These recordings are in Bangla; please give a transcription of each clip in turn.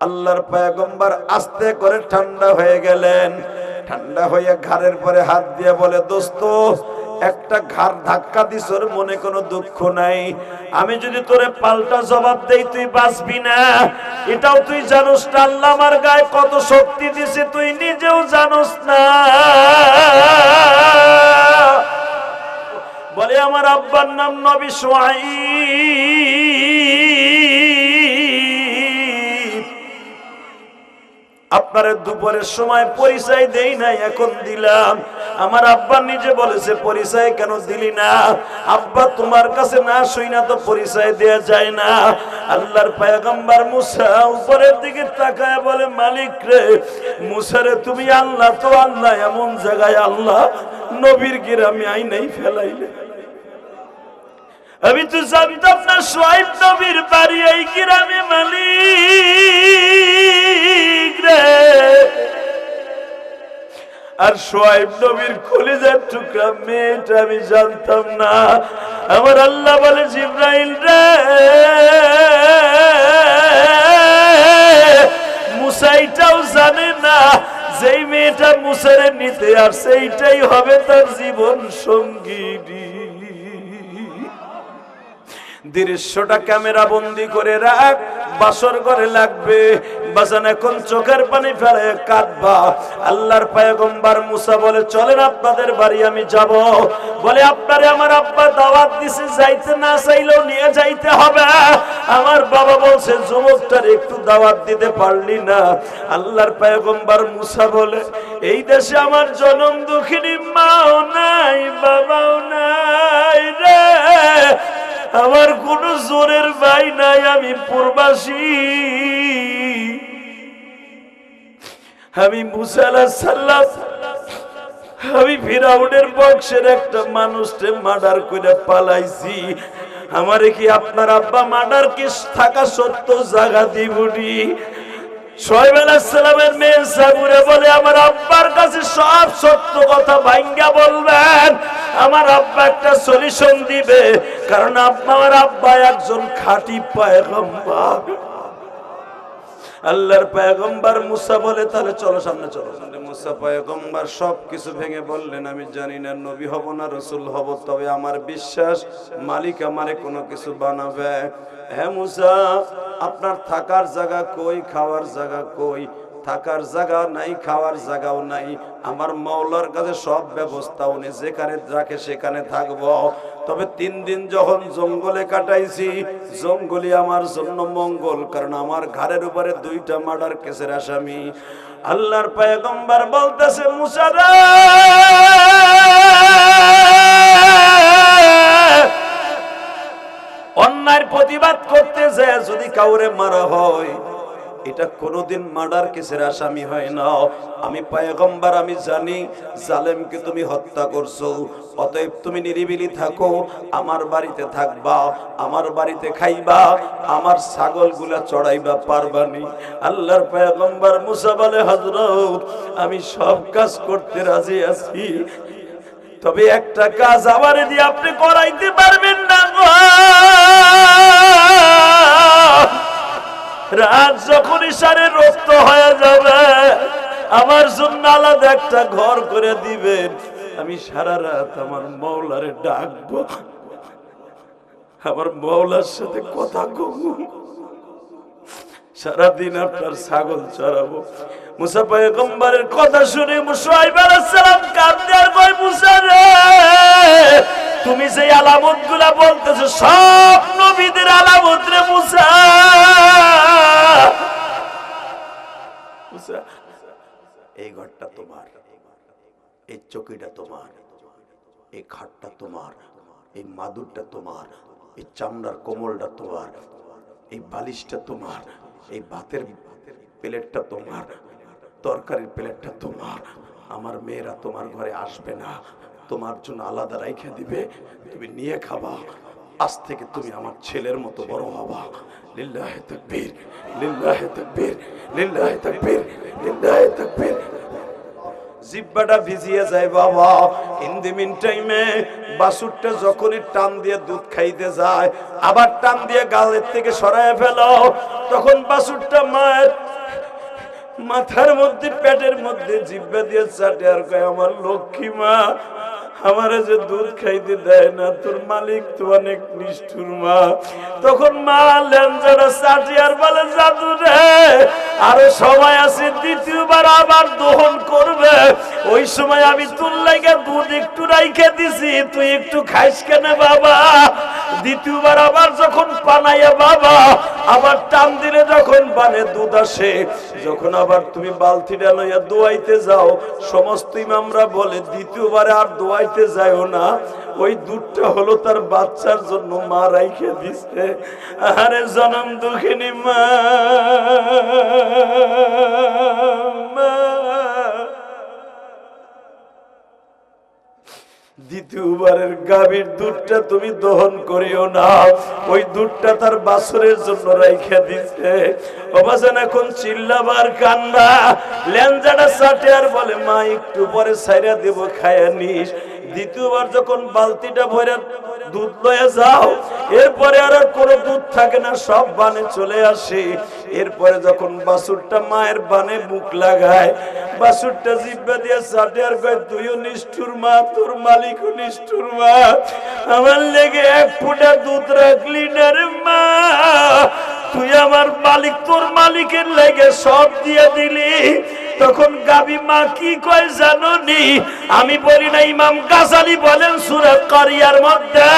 আল্লাহর পয়গম্বর আস্তে করে ঠান্ডা হয়ে গেলেন। ঠান্ডা হয়ে ঘাড়ের পরে হাত দিয়ে বলে, দোস্ত একটা ঘাড় ধাক্কা দিস, ওর মনে কোনো দুঃখ নাই। আমি যদি তোরে পাল্টা জবাব দেই তুই বাঁচবি না। এটাও তুই জানোস না আল্লাহ আমার গায়ে কত শক্তি দিছে, তুই নিজেও জানোস না। বলে আমার আব্বার নাম নবী শুআয়ব। আপনার দুপুরের সময় পরিচয় দেই নাই, এখন দিলাম। আমার আব্বা নিজে বলেছে পরিচয় কেন দিলি না? আব্বা তোমার কাছে না শুই না তো পরিচয় দেয়া যায় না। আল্লাহর পয়গম্বর মুসা উপরের দিকে তাকায় বলে, মালিক রে, মুসারে তুমি আল্লাহ তো আল্লাহ, এমন জায়গায় আল্লাহ নবীর গ্রামে আইনাই ফেলাইলে। আমি তো জানতাম না শুআয়ব নবীর বাড়ি এই গ্রামে, মালিক রে। আর শুআয়ব নবীর কলিজার টুকরা মেয়েটা আমি জানতাম না। আমার আল্লাহ বলে, জিবরাইল রে, মুসা এটাও জানে না যেই মেয়েটা মুসারে নিতে আর সেইটাই হবে তার জীবন সঙ্গী। দৃশ্যটা ক্যামেরা বন্দি করে রাখ, বাসর ঘরে লাগবে। বাজান এখন চোখের পানি ফেলে কাঁদবা। আল্লাহর পয়গম্বর মুসা বলে, চলেন আপনাদের বাড়ি আমি যাব। বলে, আপনারে আমার আব্বা দাওয়াত দিছে, যাইতে না চাইলেও নিয়ে যাইতে হবে। আমার বাবা বলছে যুবকটার একটু দাওয়াত দিতে পারলি না? আল্লাহর পয়গম্বর মুসা বলে, এই দেশে আমার জনম দুঃখিনী মাও নাই, বাবাও নাই রে। আমার কোন জোরের ভাই নাই, আমি প্রবাসী। আমি মুসা আলাইহিস সালাম, আমি ফিরাউনের বংশের একটা মানুষকে মার্ডার করে পালাইছি। আমারে কি আপনার আব্বা মার্ডার কেস থাকা সত্ত্বেও জায়গা দিবনি? শুআয়ব আলাইহিস সালামের মেয়ে সাবুরে বলে, আমার আব্বার কাছে সব সত্য কথা ভাঙ্গা বলবেন, আমার আব্বা একটা সলিউশন দিবে। কারণ আমার আব্বা একজন খাঁটি পয়গম্বর। আল্লাহর পয়গম্বর মুসা বলে, তাহলে চলো সামনে চলো। মুসা পয়গম্বর সবকিছু ভেঙে বললেন, আমি জানি না নবী হব না রসুল হব, তবে আমার বিশ্বাস মালিক আমারে কোনো কিছু বানাবে। হ্যাঁ মুসা, আপনার থাকার জায়গা কই, খাওয়ার জায়গা কই? থাকার জায়গা নাই, খাওয়ার জায়গাও নাই। আমার মাওলার কাছে সব ব্যবস্থা, উনি যেখানে রাখে সেখানে থাকবো। তবে 3 দিন যখন জঙ্গলে কাটাইছি, জঙ্গলই আমার জন্য মঙ্গল, কারণ আমার ঘাড়ের উপরে 2টা মার্ডার কেসের আসামি। আল্লাহর পয়গম্বর বলতেছে, মুসা রে, অন্যায়ের প্রতিবাদ করতে যায় যদি কাউরে মারা হয়, এটা কোনোদিন মার্ডার কেসের আসামি হয় না। আমি পয়গম্বর, আমি জানি জালেমকে তুমি হত্যা করছো, অতএব তুমি নিরিবিলি থাকো, আমার বাড়িতে থাকবা, আমার বাড়িতে খাইবা, আমার ছাগলগুলা চড়াইবা, পারবানি। আল্লাহর পয়গম্বর মুসা বলে, হযরত আমি সব কাজ করতে রাজি আছি, তবে একটা কাজ আমারে দিয়ে আপনি করাইতে পারবেন না গো। রাত যখন ইশারে রক্ত হয়ে যাবে, আমার জন্য আলাদা একটা ঘর করে দিবেন। আমি সারা রাত আমার মাওলারে ডাকবো, আমার মাওলার সাথে কথা কবো, সারাদিন আপনার ছাগল চড়াবো। মুসা পয়গম্বরের কথা শুনে শুআয়ব আলাইহিস সালাম কাঁদতে আর কয়, মুসা রে, তুমি যে আলামত গুলা বলতেছো সব নবীদের আলামত রে মুসা। মুসা, এই ঘরটা তোমার, এই চৌকিটা তোমার, এই খাটটা তোমার, এই মাদুরটা তোমার, এই চামড়ার কোমলটা তোমার, এই বালিশটা তোমার, এই ভাতের প্লেটটা তোমার, তরকারির প্লেটটা তোমার। আমার মেয়েরা তোমার ঘরে আসবে না, তোমার জন্য আলাদা রাইখে দিবে, তুমি নিয়ে খাবা। আজ থেকে তুমি আমার ছেলের মতো বড় হবা। লিল্লাহি তাকবীর, লিল্লাহি তাকবীর, লিল্লাহি তাকবীর, লিল্লাহি তাকবীর। জিব্বাটা ভিজিয়ে যায় বাবা। ইন দি মিন টাইমে বাসুরটা যখনই টান দিয়ে দুধ খাইতে যায়, আবার টান দিয়ে গালের থেকে সরায় ফেলো, তখন বাসুরটা মায়ের মাথার মধ্যে পেটের মধ্যে জিহ্বা দিয়ে চাটে আর কয় আমার লক্ষ্মী মা আমারে যে দুধ খাইতে দেয় না, তোর মালিক তো অনেক নিষ্ঠুর মা। তখন মা লেঞ্জাটা চাটি আর বলে জাদু রে আরো সময় আছে, দ্বিতীয়বার আবার দহন করবে, ওই সময় আমি তোর লাগা দুধ একটু রাইখে দিছি, তুই একটু খাইস কেন বাবা। দ্বিতীয়বার আবার যখন পানাইয়া বাবা আবার টান দিলে যখন বানে দুধ আসে, যখন আবার তুমি বালতিটা লইয়া দোয়াইতে যাও, সমস্ত ইমামরা বলে দ্বিতীয়বারে আর দোয়াইতে যাও না, ওই দুধটা হলো তার বাচ্চার জন্য মা রাইখে দিছে। আরে জনম দুঃখিনী মা, দ্বিতীয়বারের গাভীর দুধটা তুমি দহন করিও না, ওই দুধটা তার বাছুরের জন্য রাইখা দিছে। অবাজান এখন চিল্লাবার কান্না, লেঞ্জাটা চাটে আর বলে মা একটু পরে ছাইরা দেব, খায়া নিস। দ্বিতীয়বার যখন বালতিটা ভরে দুধ লয়ে যাও, এরপরে আর কোনো দুধ থাকে না, সব বানে চলে আসে। এরপরে যখন বাছুরটা মায়ের বানে মুখ লাগায়, বাছুরটা জিহ্বা দিয়ে চাটে আর কয় তুইও নিষ্ঠুর মা, তোর মালিকও নিষ্ঠুর মা, আমার লেগে এক ফোঁটা দুধ রাখলি না রে মা, তুই আমার মালিক, তোর মালিকের লেগে সব দিয়ে দিলি। তখন গাবি মা কি কয় জানো নি? আমি বলি না, ইমাম গাজালি বলেন সূরা কারিয়ার মধ্যে,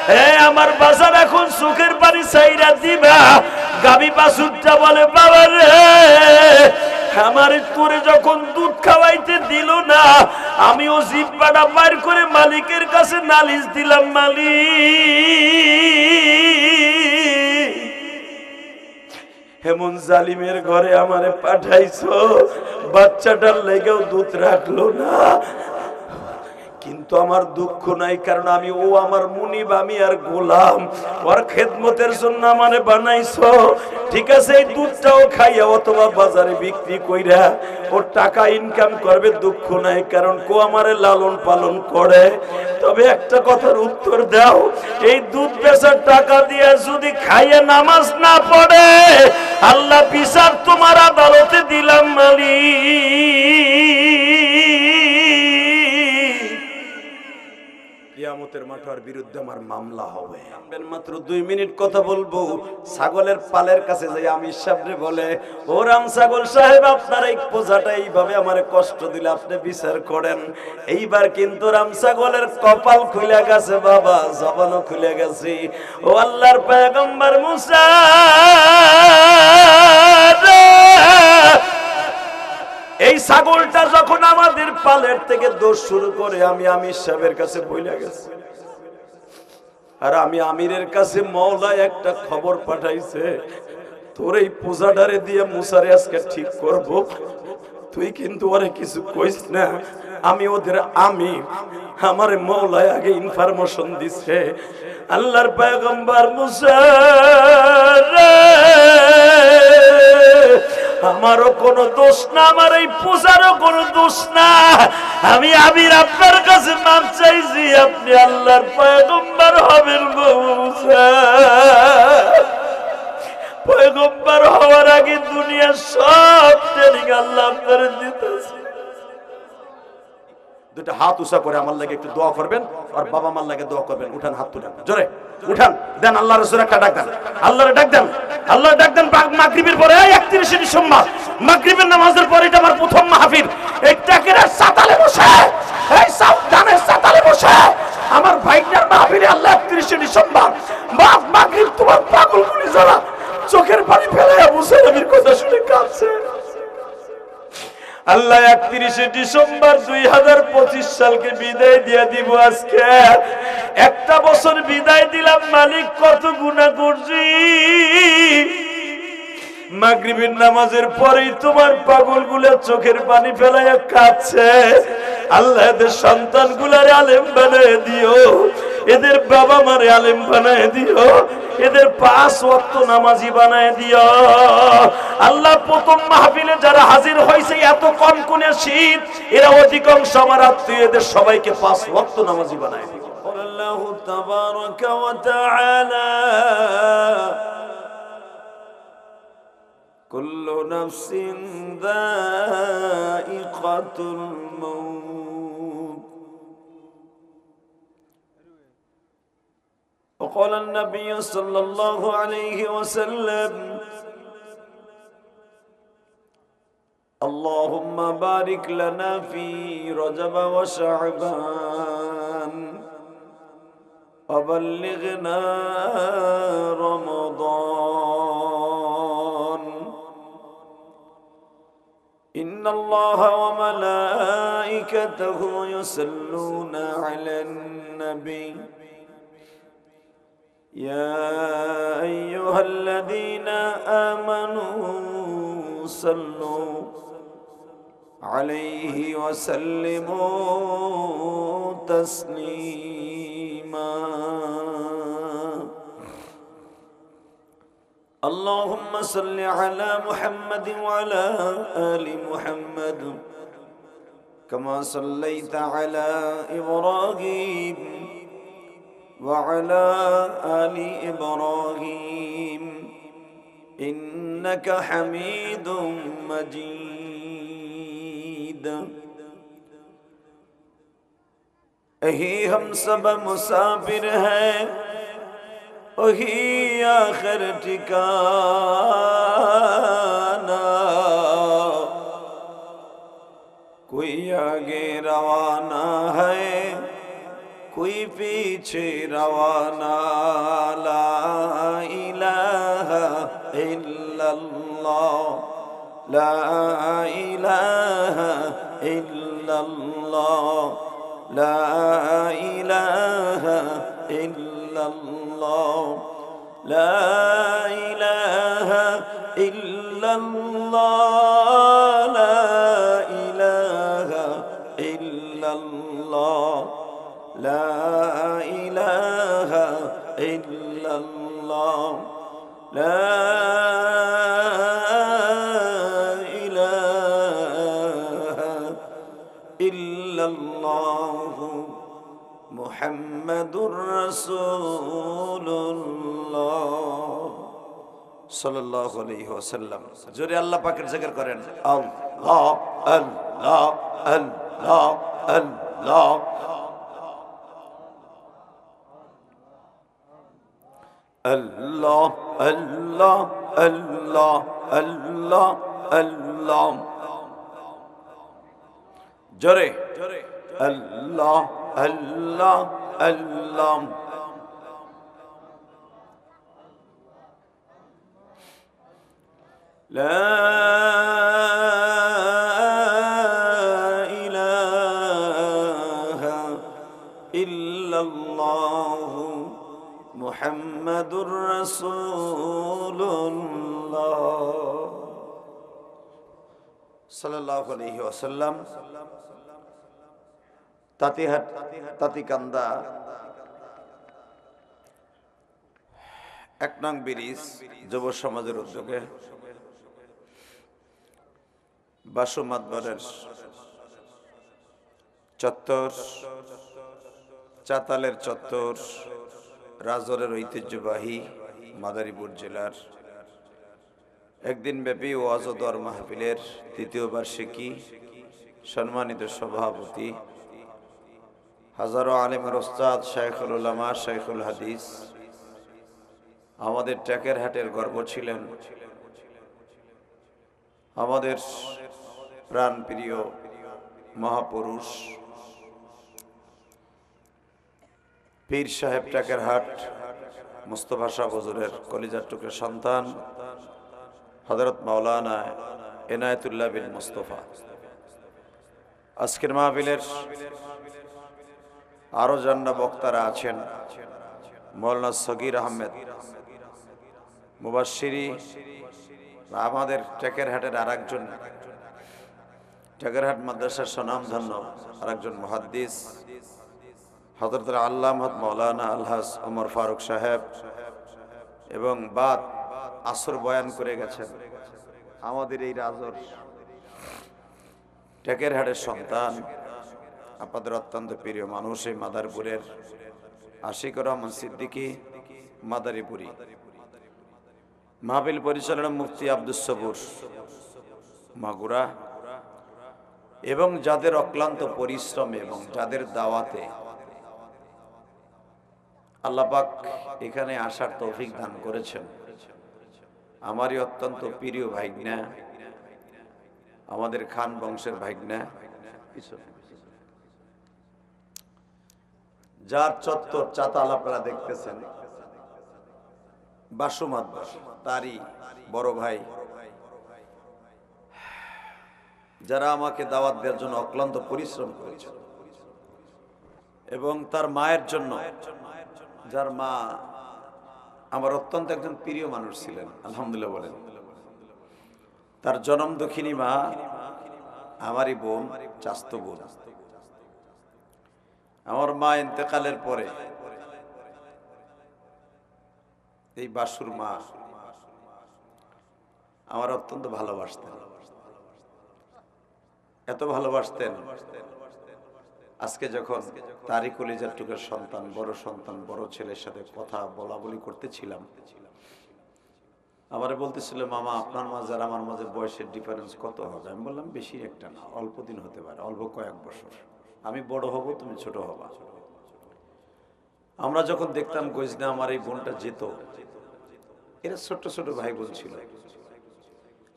হে আমার বাজার এখন চোখের পানি ছাইরা দিবা। গাবি বাছুরটা বলে বাবা রে আমার তোরে যখন দুধ খাওয়াইতে দিল না, আমিও জিহ্বাটা বাইর করে মালিকের কাছে নালিশ দিলাম, মালিক এমন জালিমের ঘরে আমারে পাঠাইছো, বাচ্চাটার লেগেও দুধ রাখলো না। কিন্তু আমার দুঃখ নাই, কারণ আমি ও আমার মুনিব, আমি আর গোলাম, ওর খেদমতের জন্য আমারে বানাইছো। ঠিক আছে, এই দুধটাও খাইয়া অথবা বাজারে বিক্রি কইরা ওর টাকা ইনকাম করবে, দুঃখ নাই, কারণ কো আমারে লালন পালন করে। তবে একটা কথার উত্তর দাও, এই দুধ বেচার টাকা দিয়ে যদি খাইয়ে নামাজ না পড়ে, আল্লাহ বিচার তোমার আদালতে দিলাম মালিক, কিয়ামতের মাঠের বিরুদ্ধে আমার মামলা হবে। মাত্র 2 মিনিট কথা বলবো। ছাগলের পালের কাছে যাই আমি সাহেবরে বলে, ও রাম ছাগল সাহেব, আপনার এই পোজাটা এইভাবে আমারে কষ্ট দিলে আপনি বিচার করেন। এইবার কিন্তু রাম ছাগলের কপাল খুলে গেছে বাবা, জবানও খুলে গেছে। ও আল্লাহর পয়গম্বর মুসা, এই ছাগলটা যখন আমাদের পালের থেকে দোষ শুরু করে, আমি আমির সাহেবের কাছে বইলা গেছি, আর আমি আমিরের কাছে মওলা একটা খবর পাঠাইছে, তোর এই পূজাডারে দিয়ে মুসারে আজকে ঠিক করব, তুই কিন্তু ওরে কিছু কইস না। আমি ওদের আমির, আমারে মওলা আগে ইনফরমেশন দিছে। আল্লাহর পয়গম্বর মুসা, আমারও কোনো দোষ না, আমার এই পূজারও কোনো দোষ না, আমি আমির আপনার কাছে মাপ চাইছি, আপনি আল্লাহর পয়গম্বর হবেন। মুসা পয়গম্বর হওয়ার আগে দুনিয়ার সব ট্রেনিং আল্লাহ আপনার দিতেছে। দুটো হাত উঁচা করে আমার লাগে একটু দোয়া করবেন, আর বাবা মার লাগে দোয়া করবেন। উঠান, হাত তুলেন, জোরে উঠান, দেন আল্লাহ রাসূলের একটা ডাক দেন, আল্লাহর ডাক দেন, আল্লাহর ডাক দেন। মাগরিবের পরে 31 ডিসেম্বর মাগরিবের নামাজের পরে এটা আমার প্রথম মাহফিল। এই টাকের সাতালে বসে, এই সাবধানের সাতালে বসে আমার ভাইটার মাহফিলে আল্লাহ 31 ডিসেম্বর মাগরিব তোমার পাগল গুলি যারা চোখের পানি ফেলে মুসা নবীর কথা শুনে কাঁদছে। আল্লাহ 31 ডিসেম্বর 2025 সালকে বিদায় দিয়ে দিব। আজকে একটা বছর বিদায় দিলাম, মালিক কত গুনাহ করছি। মাগরিবের নামাজের পরেই তোমার পাগলগুলা চোখের পানি ফেলাইয়া কাঁদছে। আল্লাহ এদের সন্তানগুলারে আলেম বানায় দিও, এদের বাবা মারে আলেম বানায় দিও, এদের 5 ওয়াক্ত নামাজি বানায় দিও। আল্লাহ প্রথম মাহফিলে যারা হাজির হয়েছে, এত কনকনে শীত, এরা অধিকাংশ আমার আত্মীয়, এদের সবাইকে 5 ওয়াক্ত নামাজি বানায় দিও। আল্লাহু তাবারাকা ওয়া তাআলা কুল্লু নাফসিন যায়িকাতুল মাউত। وقال النبي صلى الله عليه وسلم اللهم بارك لنا في رجب وشعبان وبلغنا رمضان إن الله وملائكته يصلون على النبي يا أيها الذين آمنوا صلوا عليه وسلموا تسليما اللهم صل على محمد وعلى آل محمد كما صليت على إبراهيم وعلى آل إبراهيم إنك حميد مجيد यही हम सब मुसाफिर हैं, वही आखिर ठिकाना, कोई आगे रवाना है कोई पीछे रवाना। ला इलाहा इल्लल्लाह, ला इलाहा इल्लल्लाह, ला इलाहा इल्लल्लाह, ला इलाहा इल्लल्लाह, ला इलाहा इल्लल्लाह, ला इलाहा इल्लल्लाह, ला इलाहा इल्लल्लाह मुहम्मदुर रसूलुल्लाह सल्लल्लाहु अलैहि वसल्लम। जोरे अल्लाह पाकेर जिकिर करें। अल्लाह अल्लाह अल्लाह अल्लाह अल्लाह अल्लाह अल्लाह अल्लाह अल्लाह। जोरे अल्लाह अल्लाह अल्लाह। ला इलाहा इल्लल्लाह मुहम्मदुर रसूलुल्लाह सल्लल्लाहु अलैहि वसल्लम। तातीहाट तातीकाন্দা ১ নং ব্রিজ যুব সমাজের উদ্যোগে বাসু মাতবরের চত্বর, চাতালের চত্বর, রাজরের ঐতিহ্যবাহী মাদারীপুর জেলার একদিন ব্যাপী ওয়াজ ও দোয়ার মাহফিলের ৩য় বার্ষিকী সম্মানিত সভাপতি হাজারো আলেমের ওস্তাদ শাইখুল উলামা শাইখুল হাদিস, আমাদের টেকেরহাটের গর্ব ছিলেন, আমাদের প্রাণ প্রিয় মহাপুরুষ পীর সাহেব টেকেরহাট মুস্তফা শাহ হুজুরের কলিজার টুকরা সন্তান হযরত মাওলানা এনায়েতুল্লাহ বিন মুস্তফা। আজকের মাহফিলের আরো জান্না বক্তারা আছেন মাওলানা সগীর আহমেদ মুবাশশিরি, আমাদের টেকেরহাটের আরেকজন টেকেরহাট মাদ্রাসার সুনামধন্য আরেকজন মুহাদ্দিস হযরত আল্লামা মাওলানা আলহাজ ওমর ফারুক সাহেব, এবং বাদ আসর বয়ান করে গেছেন আমাদের এই রাজর টেকেরহাটের সন্তান, আপনাদের অত্যন্ত প্রিয় মানুষ এই মাদারীপুরের আশিকুর রহমান সিদ্দিকী মাদারীপুরি। মাহফিল পরিচালনা মুফতি আব্দুস সবুর মাগুরা এবং যাদের অক্লান্ত পরিশ্রমে এবং যাদের দাওয়াতে আল্লাহ পাক এখানে আসার তৌফিক দান করেছেন, আমারই অত্যন্ত প্রিয় ভাইগনা, আমাদের খান বংশের ভাইগনা, যার চত্বর চাতাল আপনারা দেখতেছেন, বাসুমাত তারই বড় ভাই, যারা আমাকে দাওয়াত দেওয়ার জন্য অক্লান্ত পরিশ্রম করেছেন, এবং তার মায়ের জন্য, যার মা আমার অত্যন্ত একজন প্রিয় মানুষ ছিলেন, আলহামদুলিল্লাহ বলেন। তার জনম দক্ষিণী মা আমারই বোন, চাস্তো বোন। আমার মা ইন্তেকালের পরে এই বাসুর মা আমার অত্যন্ত ভালোবাসতেন, এত ভালোবাসতেন। আজকে যখন তারই কলিজার টুকের সন্তান, বড় ছেলের সাথে কথা বলা বলি করতেছিলাম, আমারে বলতেছিল, মামা আপনার মাঝে আর আমার মাঝে বয়সের ডিফারেন্স কত হবে? আমি বললাম, বেশি একটা না, অল্প দিন হতে পারে, অল্প কয়েক বছর। আমি বড় হব, তুমি ছোট হবা। আমরা যখন দেখতাম গজনা আমার এই বোনটা যেত, এরা ছোট ছোট ভাই বোন ছিল।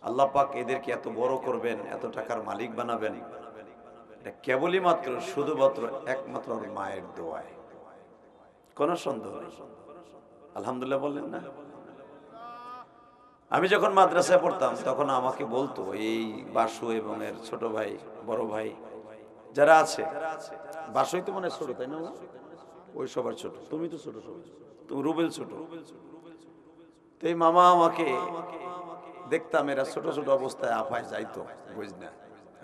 আল্লাহ পাক এদেরকে এত বড় করবেন, এত টাকার মালিক বানাবেন, এটা কেবলই মাত্র শুধুমাত্র একমাত্র মায়ের দোয়ায়, কোন সন্দেহ নেই। আলহামদুলিল্লাহ বললেন না? আমি যখন মাদ্রাসায় পড়তাম তখন আমাকে বলতো এই বাসু এবং এর ছোট ভাই, বড় ভাই যারা আছে, বাসুই তো মনে ছোট, তাই না? ওই সবার ছোট, তুমি তো ছোট, তুমি রুবেল ছোট। তো এই মামা আমাকে দেখতাম, এরা ছোট ছোট অবস্থায় আফায় যাইতো, বুঝ না,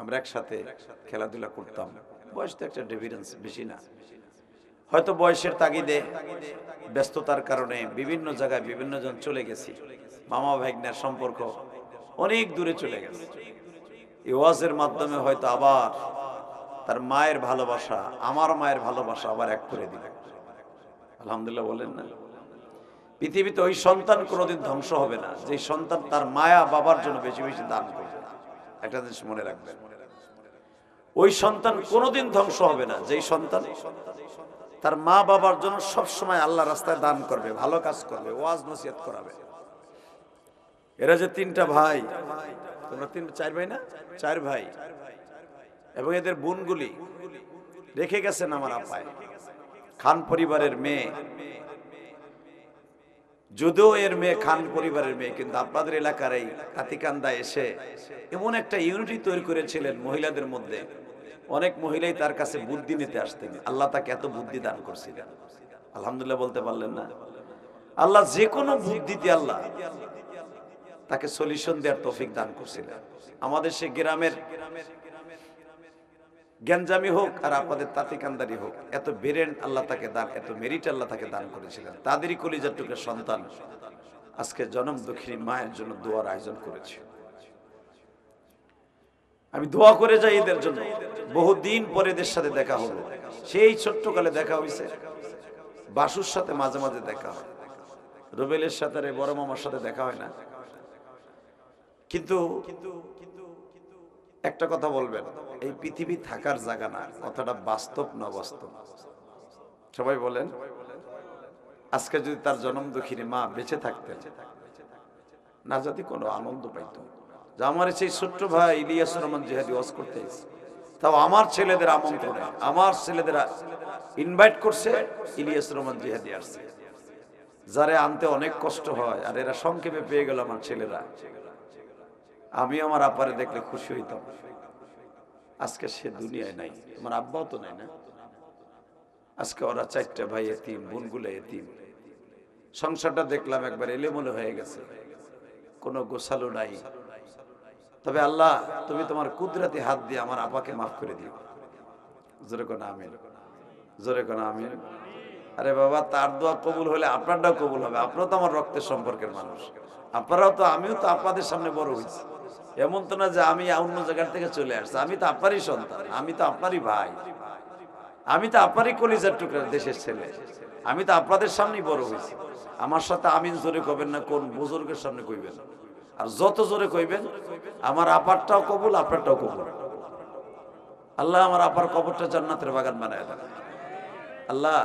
আমরা একসাথে খেলাধুলা করতাম। বয়স তো একটা ডিফারেন্স বেশি না, হয়তো বয়সের তাগিদে ব্যস্ততার কারণে বিভিন্ন জায়গায় বিভিন্ন জন চলে গেছি, মামা ভাইগনার সম্পর্ক অনেক দূরে চলে গেছে। এই ওয়াজের মাধ্যমে হয়তো আবার তার মায়ের ভালোবাসা, আমার মায়ের ভালোবাসা আবার এক করে দিল। আলহামদুলিল্লাহ বলেন না? পৃথিবীতে ওই সন্তান কোনোদিন ধ্বংস হবে না যে সন্তান তার মায়া বাবার জন্য বেশি বেশি দান করবে। একটা জিনিস মনে রাখবেন, ওই সন্তান কোনোদিন ধ্বংস হবে না যেই সন্তান তার মা বাবার জন্য সবসময় আল্লাহ রাস্তায় দান করবে, ভালো কাজ করবে, ওয়াজ নসিহত করাবে। এরা যে তিনটা ভাই, তোমরা চার ভাই না? চার ভাই, এবং এদের বোনগুলি রেখে গেছেন আমার আপায়, খান পরিবারের মেয়ে। যদিও এর মেয়ে খান পরিবারের মেয়ে, কিন্তু আপনাদের এলাকার এই কাতিকান্দা এসে এমন একটা ইউনিটি তৈরি করেছিলেন মহিলাদের মধ্যে, অনেক মহিলাই তার কাছে বুদ্ধি নিতে আসতেন। আল্লাহ তাকে এত বুদ্ধি দান করছিলেন, আলহামদুলিল্লাহ বলতে পারলেন না? আল্লাহ যে কোনো বুদ্ধিতে আল্লাহ তাকে সলিউশন দেওয়ার তৌফিক দান করছিলেন। আমাদের সে গ্রামের জ্ঞানজামি হোক আর আপনাদের তাঁতিকান্দারি হোক, এত বেরেন আল্লাহ তাকে দান, এত মেরিট আল্লাহ তাকে দান করেছিলেন। তাদেরই কলিজার টুকের সন্তান আজকে জনম দক্ষিণী মায়ের জন্য দোয়ার আয়োজন করেছে। আমি দোয়া করে যাই এদের জন্য। বহুদিন পরে এদের সাথে দেখা হলো, সেই ছোট্টকালে দেখা হয়েছে। বাসুর সাথে মাঝে মাঝে দেখা হয়, রুবেলের সাথে বড় মামার সাথে দেখা হয় না। কিন্তু একটা কথা বলবেন, এই পৃথিবী থাকার জায়গা না, কথাটা বাস্তব না বাস্তব? সবাই বলেন। আজকে যদি তার জনম দক্ষিণী মা বেঁচে থাকতেন, না যদি কোনো আনন্দ পাইত যে আমার সেই ছোট্ট ভাই ইলিয়াসুর রহমান জিহাদি ওয়াজ করতে এসেছে, তাও আমার ছেলেদের আমন্ত্রণে, আমার ছেলেদেরা ইনভাইট করছে, ইলিয়াসুর রহমান জিহাদি আসছে, যারে আনতে অনেক কষ্ট হয়, আর এরা সংক্ষেপে পেয়ে গেল আমার ছেলেরা। আমি আমার আপারে দেখলে খুশি হইতাম। আজকে সে দুনিয়ায় নাই, আমার আব্বাও তো নাই না। আজকে ওরা চারটা ভাই এতিম, বোনগুলো এতিম। সংসারটা দেখলাম একবার এলোমেলো হয়ে গেছে, কোনো গোছালো নাই। তবে আল্লাহ, তুমি তোমার কুদরতি হাত দিয়ে আমার আপাকে মাফ করে দিও। জোরে কোন আমিন, জোরে কোন আমিন। আরে বাবা, তার দোয়া কবুল হলে আপনারটাও কবুল হবে। আপনারাও তো আমার রক্তের সম্পর্কের মানুষ, আপনারাও তো, আমিও তো আপনাদের সামনে বড় হয়েছি। এমন তো না যে আমি অন্য জায়গা থেকে চলে আসছি, আমি তো আপনারই সন্তান, আমি তো আপনারই ভাই, আমি তো আপনারই কলিজার টুকরা দেশের ছেলে। আমি তো আপনাদের সামনেই বড় হয়েছি, আমার সাথে আমিন জোরে কবেন না কোন বুজুর্গের সামনে কইবেন, আর যত জোরে কইবেন আমার আপারটাও কবুল আপনারটাও কবুল। আল্লাহ আমার আপার কবরটা জান্নাতের বাগান বানায় দেন। আল্লাহ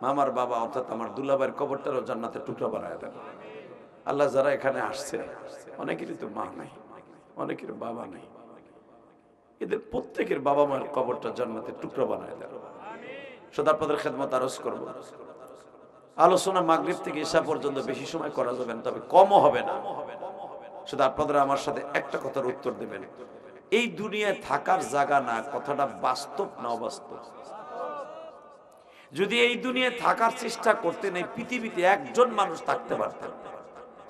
মামার বাবা অর্থাৎ আমার দুলাভাইয়ের কবরটারও জান্নাতের টুকরা বানায় দেন। আল্লাহ যারা এখানে আসছে অনেকেরই তো মা নাই, অনেকের বাবা নাই, এদের প্রত্যেকের বাবা মায়ের কবরটা জান্নাতের টুকরা বানায় দেন। শুধু আপনাদের খেদমত আরজ করব, আলোচনা মাগরিব থেকে ঈশা পর্যন্ত বেশি সময় করা যাবে না, তবে কমও হবে না। শুধু আপনারা আমার সাথে একটা কথার উত্তর দেবেন, এই দুনিয়ায় থাকার জায়গা না, কথাটা বাস্তব না অবাস্তব? যদি এই দুনিয়ায় থাকার চেষ্টা করতেন, এই পৃথিবীতে একজন মানুষ থাকতে পারতেন,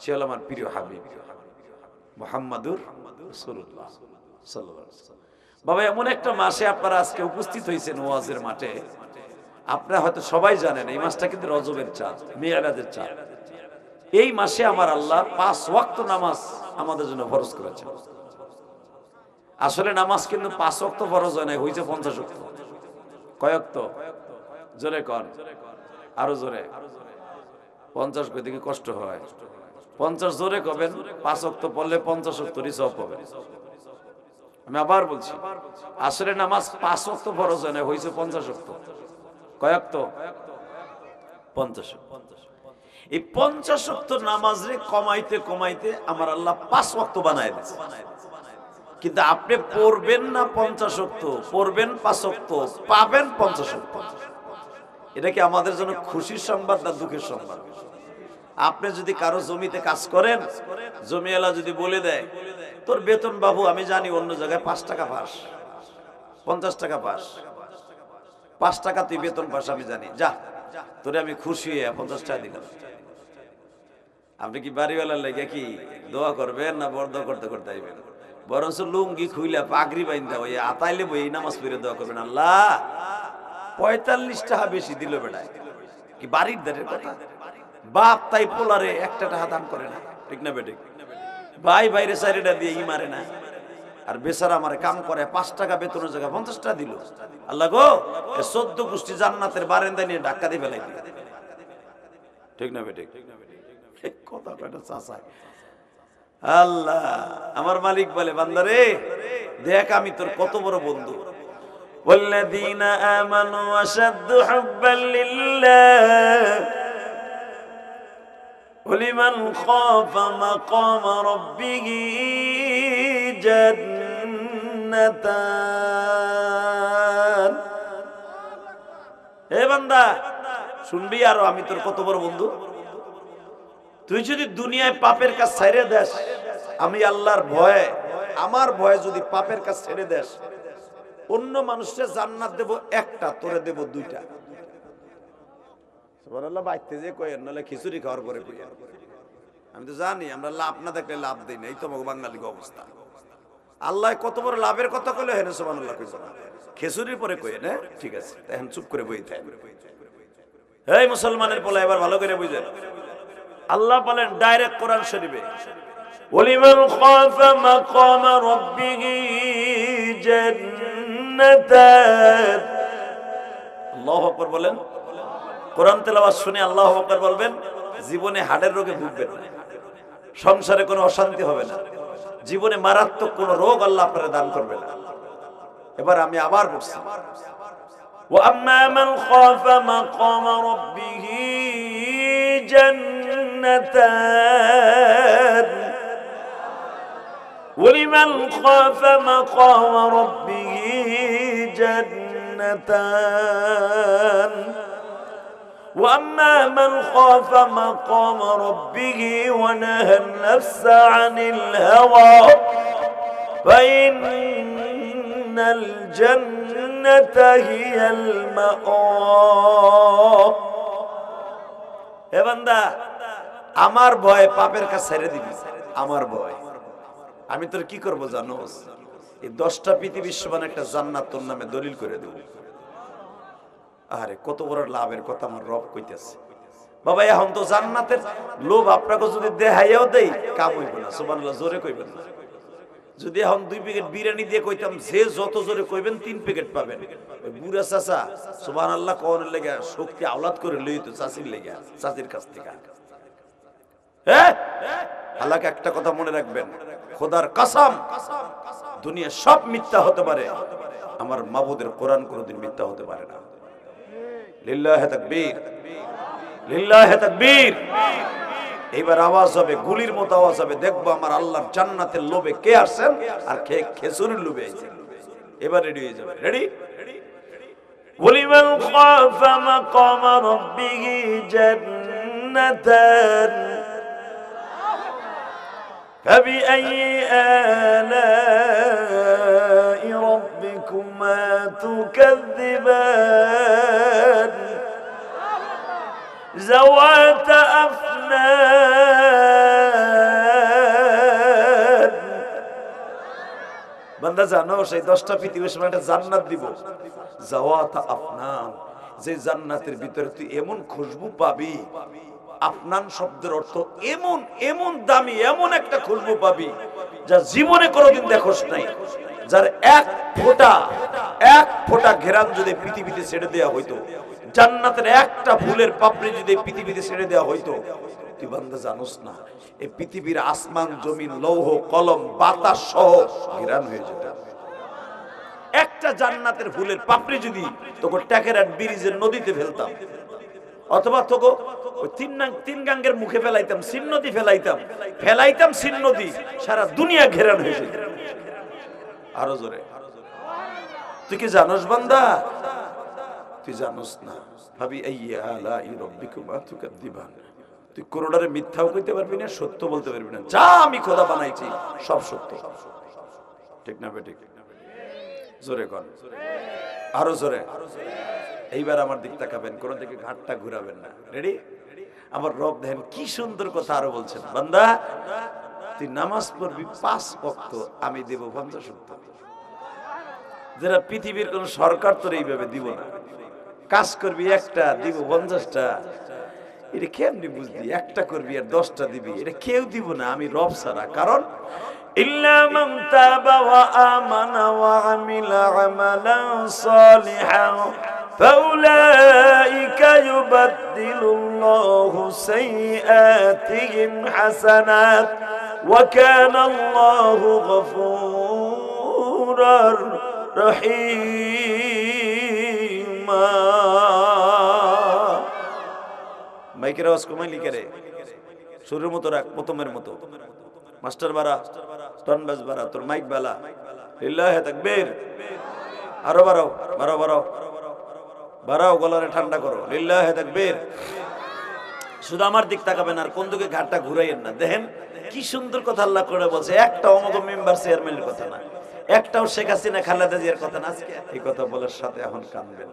সে হল আমার প্রিয় হাবিব মুহাম্মাদুর রাসূলুল্লাহ সাল্লাল্লাহু আলাইহি ওয়াসাল্লাম। বাবা, এমন একটা মাসে আপনারা আজকে উপস্থিত হয়েছেন ওয়াজের মাঠে, আপনারা হয়তো সবাই জানেন এই মাসটা কিন্তু রজবের চাঁদ, মিরাজের চাঁদ। এই মাসে আমার আল্লাহ 5 ওয়াক্ত নামাজ আমাদের জন্য ফরজ করেছেন। আসলে নামাজ কিন্তু 5 ওয়াক্ত ফরজ হয় না, হয়েছে 50 ওয়াক্ত। কয় ওয়াক্ত? জোরে কন, আরো জোরে। 50 কই দেখি কষ্ট হয়। 50 জোরে কবেন, 5 ওয়াক্ত পড়লে 50 ওয়াক্তরই সওয়াব পাবেন। আমি আবার বলছি, আসলে নামাজ 5 ওয়াক্ত ফরজ হয় না, হয়েছে 50 ওয়াক্ত। কয় ওয়াক্ত? 50। এই 50 ওয়াক্ত নামাজে কমাইতে কমাইতে আমার আল্লাহ 5 ওয়াক্ত বানায় দিয়েছে। কিন্তু আপনি পড়বেন না 50 ওয়াক্ত, পড়বেন 5 ওয়াক্ত, পাবেন 50 ওয়াক্ত। এটা কি আমাদের জন্য খুশির সংবাদ না দুঃখের সংবাদ? আপনি যদি কারো জমিতে কাজ করেন, জমিওয়ালা যদি বলে দেয় তোর বেতন বাবু আমি জানি অন্য জায়গায় 5 টাকা পাস, 50 টাকা পাস, 5 টাকা তুই বেতন পাস আমি জানি, যা তোরে আমি খুশি হয়ে 50 টাকা দিলাম। আপনি কি বাড়িওয়ালার লেগে কি দোয়া করবেন না বর্দ করতে করতে আইবেন? বরঞ্চ লুঙ্গি খুইলা পাগড়ি বাইন্দা ওই আতাইলে বই নামাজ পড়ে দোয়া করবেন, আল্লাহ 45 টাকা বেশি দিল বেটায়। কি বাড়ির দাঁড়ের কথা? বাপ তাই পোলারে 1 টাকা দান করে না, ঠিক না বেঠিক? ভাই বাইরে সাইডটা দিয়ে ই মারে না, আর বেচারা আমারে কাম করে 5 টাকা বেতনের জায়গায় 50 টাকা দিল। আল্লাহ গো, 14 গোষ্ঠী জান্নাতের বারান্দা নিয়ে ধাক্কা দিয়ে ফেলাই দিল, ঠিক না বেঠিক? কথা কয়টা চাচা। আল্লাহ আমার মালিক বলে, বান্দারে দেখ আমি তোর কত বড় বন্ধু। والذين آمنوا أشد حبا لله ولمن خاف مقام ربه جنتان। হে বান্দা শুনবি আরো আমি তোর কত বড় বন্ধু। তুই যদি দুনিয়ায় পাপের কাজ ছেড়ে দেস, আমি আল্লাহর ভয়ে, আমার ভয়ে যদি পাপের কাজ ছেড়ে দেস, অন্য মানুষের জান্নাত দেব একটা, তোরে দেব 2টা। সুবহানাল্লাহ। বাইতে যে কইেন নালে খিচুড়ি খাওয়ার পরে কইেন। আমি তো জানি আমরা লাভ না দেখলে লাভ দেই না, এই তো বাঙালির অবস্থা। আল্লাহ কত বড় লাভের কথা কইলো, হেন সুবহানাল্লাহ কইছো না, খিচুড়ির পরে কইেন। হ্যাঁ ঠিক আছে, এখন চুপ করে বই থাকেন। এই মুসলমানের পোলা এবার ভালো করে বুঝেন, আল্লাহ বলেন ডাইরেক্ট কোরআন শরীফে, ওয়ালিমান খাফা মাকামা রাব্বিহি জান্নাতান। আল্লাহু আকবার বলেন। কোরআন তেলাওয়াত শুনে আল্লাহু আকবার বলবেন, জীবনে হাড়ের রোগে ভুগবেন না, সংসারে কোনো অশান্তি হবে না, জীবনে মারাত্মক কোনো রোগ আল্লাহ আপনারে দান করবে না। এবার আমি আবার বলছি, ওয়া আম্মা মান খাফা মাকামা রাব্বিহি জান্নাতান ওয়ালিমান খাফা মাকামা রাব্বিহি জান্নাতান وأما من خاف مقام ربه ونهى النفس عن الهوى فإن الجنة هي المأوى। হে বান্দা, আমার ভয় পাপের কাজ ছেড়ে দিবি, আমার ভয়। আমি তোর কি করব জানোস? এই 10টা পৃথিবীর সমান একটা জান্নাত তোর নামে দলিল করে দেব। আরে কত বড় লাভের কথা আমার রব কইতেছে। বাবা এখন তো জান্নাতের লোভ আপনাকে যদি দেখাইয়াও দেই কাম হইব না। সুবহানাল্লাহ, জোরে কইবেন না। যদি এখন 2 প্যাকেট বিরিয়ানি দিয়ে কইতাম যে যত জোরে কইবেন 3 প্যাকেট পাবেন, ওই বুড়া চাচা সুবহানাল্লাহ কোনের লেগে শক্তি আওলাদ করে লইতো চাচির লেগে, চাচির কাছ থেকে। হ্যাঁ, আল্লাহকে একটা কথা মনে রাখবেন, খোদার কসম, দুনিয়া সব মিথ্যা হতে পারে, আমার মাবুদের কোরআন কোনোদিন মিথ্যা হতে পারে না। লিল্লাহি তাকবীর, লিল্লাহি তাকবীর। এইবার আওয়াজ হবে, গুলির মতো আওয়াজ হবে, দেখবো আমার আল্লাহর জান্নাতের লোভে কে আসছেন আর কে খেজুরের লোভে আইছেন। এবার রেডি হয়ে যাবে। রেডি? ওয়ালিমান খাফা মাকাম রাব্বিহি জান্নাতান فبأي آلاء ربكما تكذبان ذواتا أفنان। বান্দা জানো সেই 10টা পৃথিবীর সমান একটা জান্নাত দিব, জাওয়াতা আফনান, যে জান্নাতের ভিতরে তুই এমন খুশবু পাবি, আফনান শব্দের অর্থ এমন এমন দামি এমন একটা খুশবু পাবি যা জীবনে কোনোদিন দেখোস নাই, যার এক ফোঁটা ঘেরান যদি পৃথিবীতে ছেড়ে দেওয়া হইতো, জান্নাতের একটা ফুলের পাপড়ি যদি পৃথিবীতে ছেড়ে দেওয়া হইতো, তুই বান্দা জানোস না এই পৃথিবীর আসমান জমিন লৌহ কলম বাতাস সহ ঘেরান হয়ে যেত। একটা জান্নাতের ফুলের পাপড়ি যদি তোকে ট্যাকেরাট ব্রিজের নদীতে ফেলতাম, অথবা তোকে ওই তিন গাঙ্গের মুখে ফেলাইতাম, সিন নদী ফেলাইতাম সিন নদী, সারা দুনিয়া ঘেরান হয়ে যেত। আরো জোরে, তুই কি জানোস বান্দা? তুই জানোস না। ভাবি আইয়া আলাই রাব্বিকুমা তুকাদ্দিবান, তুই কোরআনের মিথ্যাও কইতে পারবি না, সত্য বলতে পারবি না। যা আমি খোদা বানাইছি সব সত্য, ঠিক না বেঠিক? জোরে কর, আরো জোরে। এইবার আমার দিক তাকাবেন, কোন দিকে ঘাটটা ঘুরাবেন না। রেডি? আমার রব দেখেন কি সুন্দর কথা আরো বলছেন, বান্দা তুই নামাজ পড়বি 5 ওয়াক্ত, আমি দেব 50 ওয়াক্ত। যারা পৃথিবীর কোন সরকার তোর এইভাবে দিব না, কাজ করবি একটা দিব 50টা, এটা কেমনি বুঝবি? একটা করবি আর 10টা দিবি, এটা কেউ দিব না আমি রব ছাড়া। কারণ ইল্লা মান তাবা ওয়া আমানা ওয়া আমিলা আমালান সালিহান ফাউলাইকা ইউবাদদিলুল্লাহু সাইয়্যাতিহিম হাসানাত ওয়া কানা আল্লাহু গফুরার রহিমা। মাইকের আওয়াজ কমাই লিখে রে, শুরুর মতো রাখ, প্রথমের মতো। মাস্টার বাড়া, টনবাজ বাড়া, তোর মাইক বালা। লিল্লাহি তাকবীর। আরো বাড়াও, বাড়াও, গলারে ঠান্ডা করো। লিল্লাহি তাকবীর। শুধু আমার দিক তাকাবেন আর কোন দিকে ঘাটটা ঘুরাইয়েন না। দেখেন কি সুন্দর কথা আল্লাহ করে বলছে, একটা অমুক মেম্বার চেয়ারম্যানের কথা না, একটাও শেখ হাসিনা খালেদা জিয়ার কথা না। আজকে এই কথা বলার সাথে এখন কানবেন।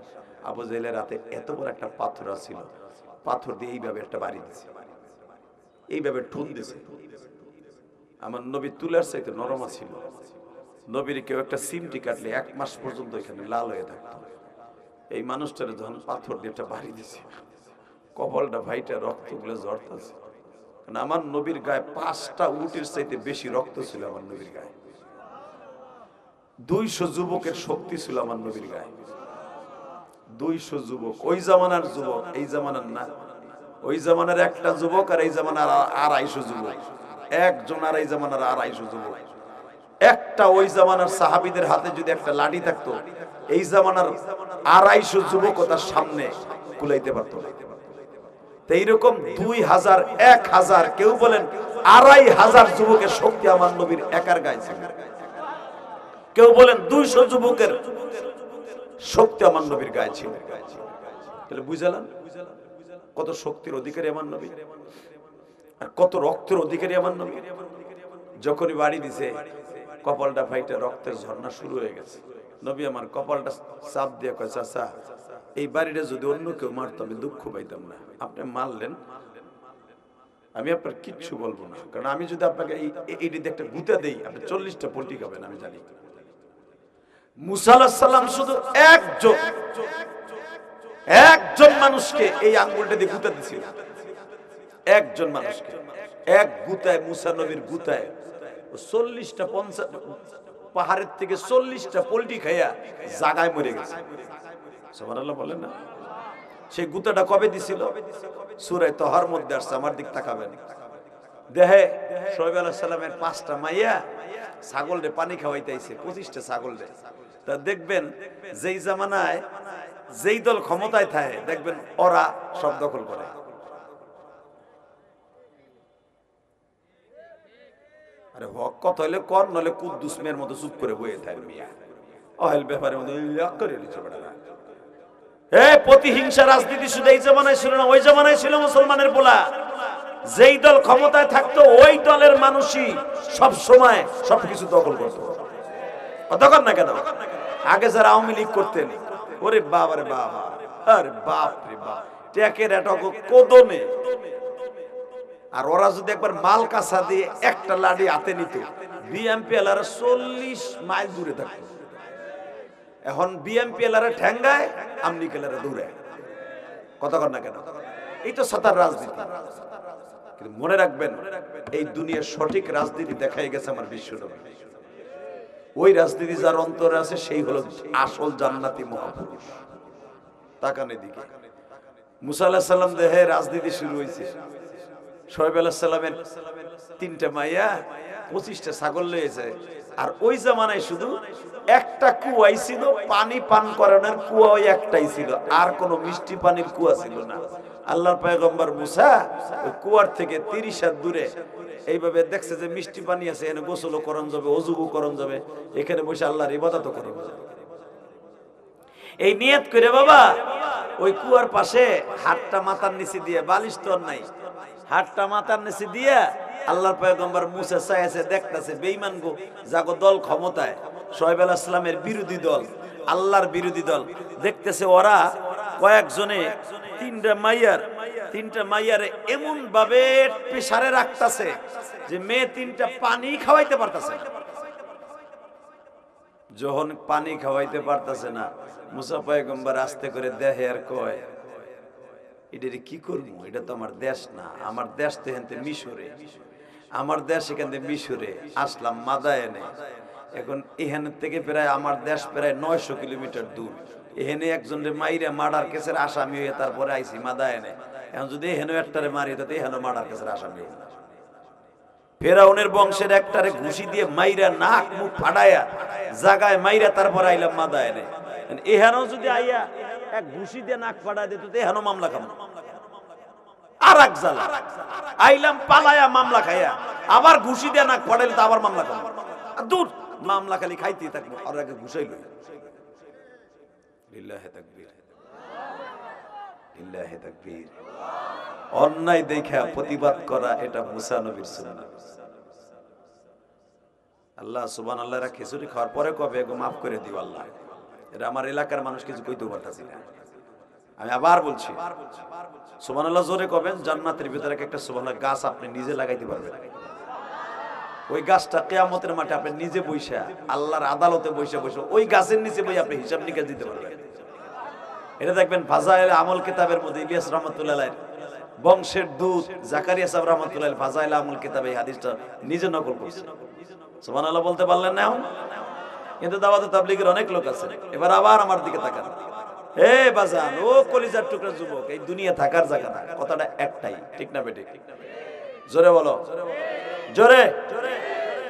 আবু জেহেলের রাতে এত বড় একটা পাথর ছিল, পাথর দিয়ে এইভাবে একটা বাড়ি দিছে, এইভাবে ঠুন দিছে। আমার নবী তুলার চাইতে নরম ছিল। নবীর কেউ একটা সিমটি কাটলে 1 মাস পর্যন্ত এখানে লাল হয়ে থাকতো। এই মানুষটারে যখন পাথর দিয়ে একটা বাড়ি দিছে, কপালটা ভাইটা রক্ত গুলো ঝরতেছে। কারণ আমার নবীর গায়ে 5টা উটের চাইতে বেশি রক্ত ছিল আমার নবীর গায়ে। 200 যুবকের শক্তি ছিল আমার নবীর গায়ে। 200 যুবক, ওই জামানার যুবক, এই জামানার না। ওই জামানার একটা যুবক আর এই জামানার 250 যুবক, একজন আর এই জামানার 250 যুবক। একটা ওই জামানার সাহাবীদের হাতে যদি একটা লাঠি থাকতো, এই জামানার 250 যুবক তার সামনে কুলাইতে পারতো না। এইরকম 2000, 1000, কেউ বলেন 2500 যুবকের শক্তি আমার নবীর একার গায়ে ছিল। কেউ বলেন 200 যুবকের শক্তি আমার নবীর গায়ে ছিল। তাহলে বুঝালাম কত শক্তির অধিকারী আমার নবী আর কত রক্তের অধিকারী আমার নবী। যখনই বাড়ি দিছে কপালটা ফাইটা রক্তের ঝর্ণা শুরু হয়ে গেছে। নবী আমার কপালটা চাপ দিয়ে কয়, চাচা এই বাড়িটা যদি অন্য কেউ মারতো আমি দুঃখ পাইতাম না, আপনি মারলেন, আমি আপনার কিচ্ছু বলবো না। কারণ আমি যদি আপনাকে এই একটা গুতা দেই, আপনি 40টা পল্টি খাবেন আমি জানি। মুসা আলাইহিস সালাম শুধু একজন মানুষকে এই আঙ্গুলটা দিয়ে গুতা দিছিল। একজন মানুষকে এক গুতায়, মুসা নবীর গুতায় 40টা 50 পাহাড়ের থেকে 40টা পোল্ট্রি খাইয়া জাগায় মরে গেছে। সুবহানাল্লাহ বলেন না? সেই গুতাটা কবে দিছিল? সূরা তহার মধ্যে আসছে, আমার দিক তাকাবেন। দেহে শোয়েব আলাইহিস সালামের 5টা মাইয়া ছাগলরে পানি খাওয়াইতেছে, 25টা ছাগলরে। তা দেখবেন যেই জামানায় যেই দল ক্ষমতায় থাকে দেখবেন ওরা সব দখল করে। আরে হক কথা হইলে কর, নইলে কুদ্দুস মেয়ের মতো চুপ করে বইয়ে থাকে মিয়া। অহেল ব্যাপারের মধ্যে ইয়াক করে নিচ্ছে বেটারা। প্রতিহিংসা রাজনীতি শুধু এই জামানায় ছিল না, ওই জামানায় ছিল মুসলমানের পোলা। যেই দল ক্ষমতায় থাকতো ওই দলের মানুষই সব সময় সবকিছু দখল করত। দখল না কেন? আগে যারা আওয়ামী লীগ করতেন, ওরে বাবা রে বাবা, আরে বাপ রে বাপ, ট্যাকের এটক কোদমে। আর ওরা যদি একবার মাল কাঁচা দিয়ে একটা লাঠি হাতে নিত, বিএমপি এলারা 40 মাইল দূরে থাকতো। এখন বিএমপি এলারা ঠ্যাঙ্গায়, আমলি কেলারা দূরে। কথা কর না কেন? এই তো সাতার রাজনীতি। কিন্তু মনে রাখবেন, এই দুনিয়ার সঠিক রাজনীতি দেখাই গেছে আমার বিশ্বনবী। ওই রাজনীতি যার অন্তরে আছে সেই হলো আসল জান্নাতি মহাপুরুষ। তাকান এদিকে। মুসা আলাইহিস সালাম দেহে রাজনীতি শুরু হয়েছে। শোয়েব আলাইহিস সালামের 3টা মাইয়া 25টা ছাগল লয়েছে। আর ওই জামানায় শুধু একটা কুয়াই ছিল, পানি পান করানোর কুয়া ওই একটাই ছিল, আর কোনো মিষ্টি পানির কুয়া ছিল না। আল্লাহর পয়গম্বর মুসা ওই কুয়ার থেকে 30 হাত দূরে এইভাবে দেখছে যে মিষ্টি পানি আছে, এখানে গোসলও করণ যাবে, অজুও করণ যাবে, এখানে বসে আল্লাহর ইবাদতও করণ যাবে। এই নিয়ত করে বাবা ওই কুয়ার পাশে হাতটা মাথার নিচে দিয়ে, বালিশ তো নাই, হাতটা মাথার নিচে দিয়ে আল্লাহর পয়গম্বর মুসা চাইছে, দেখতেছে বেঈমান গো, যাগো দল ক্ষমতায়, শোয়েব আলাইহিস সালামের বিরোধী দল, আল্লাহর বিরোধী দল, দেখতেছে ওরা কয়েকজনে 3টা মাইয়ারে এমন ভাবে প্রেসারে রাখতেছে যে মেয়ে 3টা পানি খাওয়াইতে পারতেছে না। যখন পানি খাওয়াইতে পারতেছে না, মুসা পয়গম্বর আস্তে করে দেখে আর কয়, এটারে কি করবো? এটা তো আমার দেশ না, আমার দেশ তো এখান থেকে মিশরে, আমার দেশ এখান থেকে মিশরে, আসলাম মাদায়েনে। এখন এখান থেকে প্রায় আমার দেশ প্রায় 900 কিলোমিটার দূর। এখানে একজনরে মাইরা মার্ডার কেসের আসামি হয়ে তারপরে আইছি মাদায়েনে। এখন যদি এখানেও একটারে মারি তাতে এখানেও মার্ডার কেসের আসামি হই। ফেরাউনের বংশের একটারে ঘুষি দিয়ে মাইরা নাক মুখ ফাটায়া জাগায় মাইরা তারপর আইলাম মাদায়েনে। এখানেও যদি আইয়া এক ঘুষি দিয়ে নাক ফাটায় দিত তো এখানেও মামলা খাম। আর এক জালা আইলাম পালায়া মামলা খাইয়া, আবার ঘুষি দিয়ে নাক ফাটাইলে তো আবার মামলা খাম। দূর মামলা খালি খাইতেই থাকবো, আর আগে ঘুষাইল। লিল্লাহি তাকবীর, লিল্লাহি তাকবীর। অন্যায় দেখা প্রতিবাদ করা এটা মুসা নবীর সুন্নাহ। আল্লাহ সুবহানাল্লাহ খিচুড়ি খাওয়ার পরে কবে গো মাফ করে দিও আল্লাহ, এটা আমার এলাকার মানুষ কিছু কইতে পারতাছি না। আমি আবার বলছি সুবহানাল্লাহ জোরে কবেন। জান্নাতের ভিতরে একটা সুবহানাল্লাহ গাছ আপনি নিজে লাগাইতে পারবেন। ওই গাছটা কিয়ামতের মাঠে আপনি নিজে বইসা আল্লাহর আদালতে বইসা ওই গাছের নিচে বই আপনি হিসাব নিকাশ দিতে পারবেন। এটা দেখবেন ফাজাইল আমল কিতাবের মধ্যে ইলিয়াস রাহমাতুল্লাহ আলাইহি বংশের দূত জাকারিয়া সাহেব রাহমাতুল্লাহ আলাইহি ফাজাইল আমল কিতাবে এই হাদিসটা নিজে নকল করেছেন। সুবহানাল্লাহ বলতে পারলেন না? কিন্তু দাওয়াতে তাবলীগের অনেক লোক আছে। এবার আবার আমার দিকে তাকান। হে বাজান, ও কলিজার টুকরা যুবক, এই দুনিয়া থাকার জায়গা না, কথাটা একটাই, ঠিক না বেঠিক? জোরে বলো, জোরে।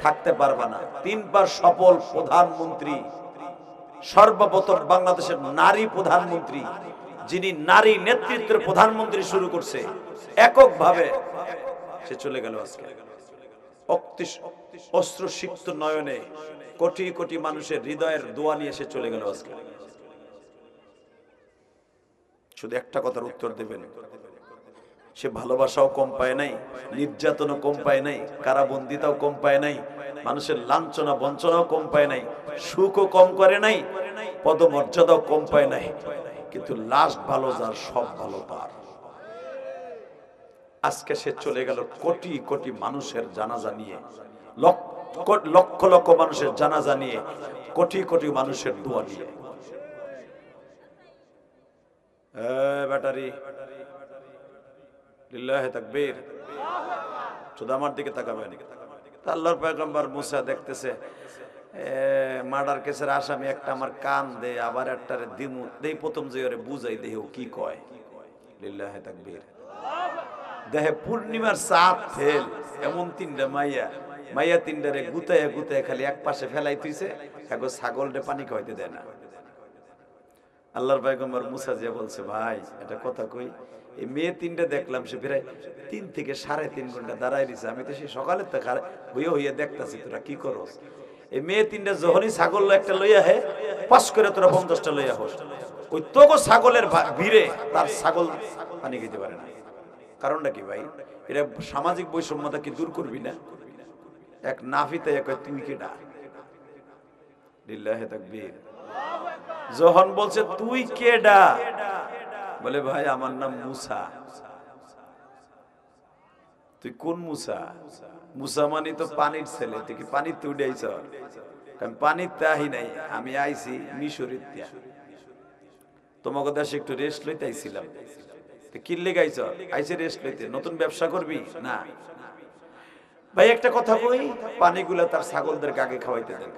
থাকতে পারবা না। 3বার সফল প্রধানমন্ত্রী, সর্বপ্রথম বাংলাদেশের নারী প্রধানমন্ত্রী, যিনি নারী নেতৃত্বের প্রধানমন্ত্রী শুরু করছে এককভাবে, সে চলে গেল আজকে। অশ্রুসিক্ত নয়নে কোটি কোটি মানুষের হৃদয়ের দোয়া নিয়ে সে চলে গেল আজকে। শুধু একটা কথার উত্তর দেবেন, সে ভালোবাসাও কম পায় নাই, নির্যাতনও কম পায় নাই, কারাবন্দিতাও কম পায় নাই, মানুষের লাঞ্ছনা বঞ্চনাও কম পায় নাই, সুখও কম করে নাই, পদমর্যাদাও কম পায় নাই। কিন্তু লাস্ট ভালো যার, সব ভালো তার। আজকে সে চলে গেল কোটি কোটি মানুষের জানাজা নিয়ে, লক্ষ লক্ষ মানুষের জানাজা নিয়ে, কোটি কোটি মানুষের দোয়া নিয়ে। ব্যাটারি, লিল্লাহি তাকবীর। শুধু আমার দিকে তাকাবেন। আল্লাহর পয়গম্বর মুসা দেখতেছে মার্ডার কেসের আসামি একটা আমার কান দে, আবার একটা দিমু দেই, প্রথম যে ওরে বুঝাই দেহ কি কয়। লিল্লাহি তাকবীর। দেহে পূর্ণিমার চাঁদ ফেল, এমন তিনটা মাইয়া তিনটারে গুতায় গুতায় খালি এক পাশে ফেলাই তুইছে, এখন ছাগলরে পানি খাওয়াইতে দেয় না। আল্লাহর পয়গম্বর মুসা জিয়া বলছে, ভাই এটা কথা কই, এই মেয়ে তিনটা দেখলাম সে প্রায় 3 থেকে 3.5 ঘন্টা দাঁড়াই দিছে, আমি তো সেই সকালের তো হইয়া দেখতাছি তোরা কি করস। এই মেয়ে তিনটা যখনই ছাগল একটা লইয়া হে পাস করে তোরা 50টা লইয়া হোস, ওই তোগো ছাগলের ভিড়ে তার ছাগল পানি খেতে পারে না। কারণটা কি ভাই? এটা সামাজিক বৈষম্যতা কি দূর করবি না? এক নাফিতে কয় তুই কেডা? লিল্লাহি তাকবীর। যখন বলছে তুই কেডা, বলে ভাই আমার নাম মুসা। তুই কোন মুসা? মুসা মানে তো পানির ছেলে, তুই কি পানির তুই উঠাইছ? আমি পানির তাহি নাই, আমি আইছি মিশরের দিয়া, তোমাকে দেশে একটু রেস্ট লইতে আইছিলাম। কিনলে গাইছ? আইসে রেস্ট লইতে। নতুন ব্যবসা করবি না? ভাই একটা কথা কই, পানিগুলা তার ছাগলদের আগে খাওয়াইতে দেন।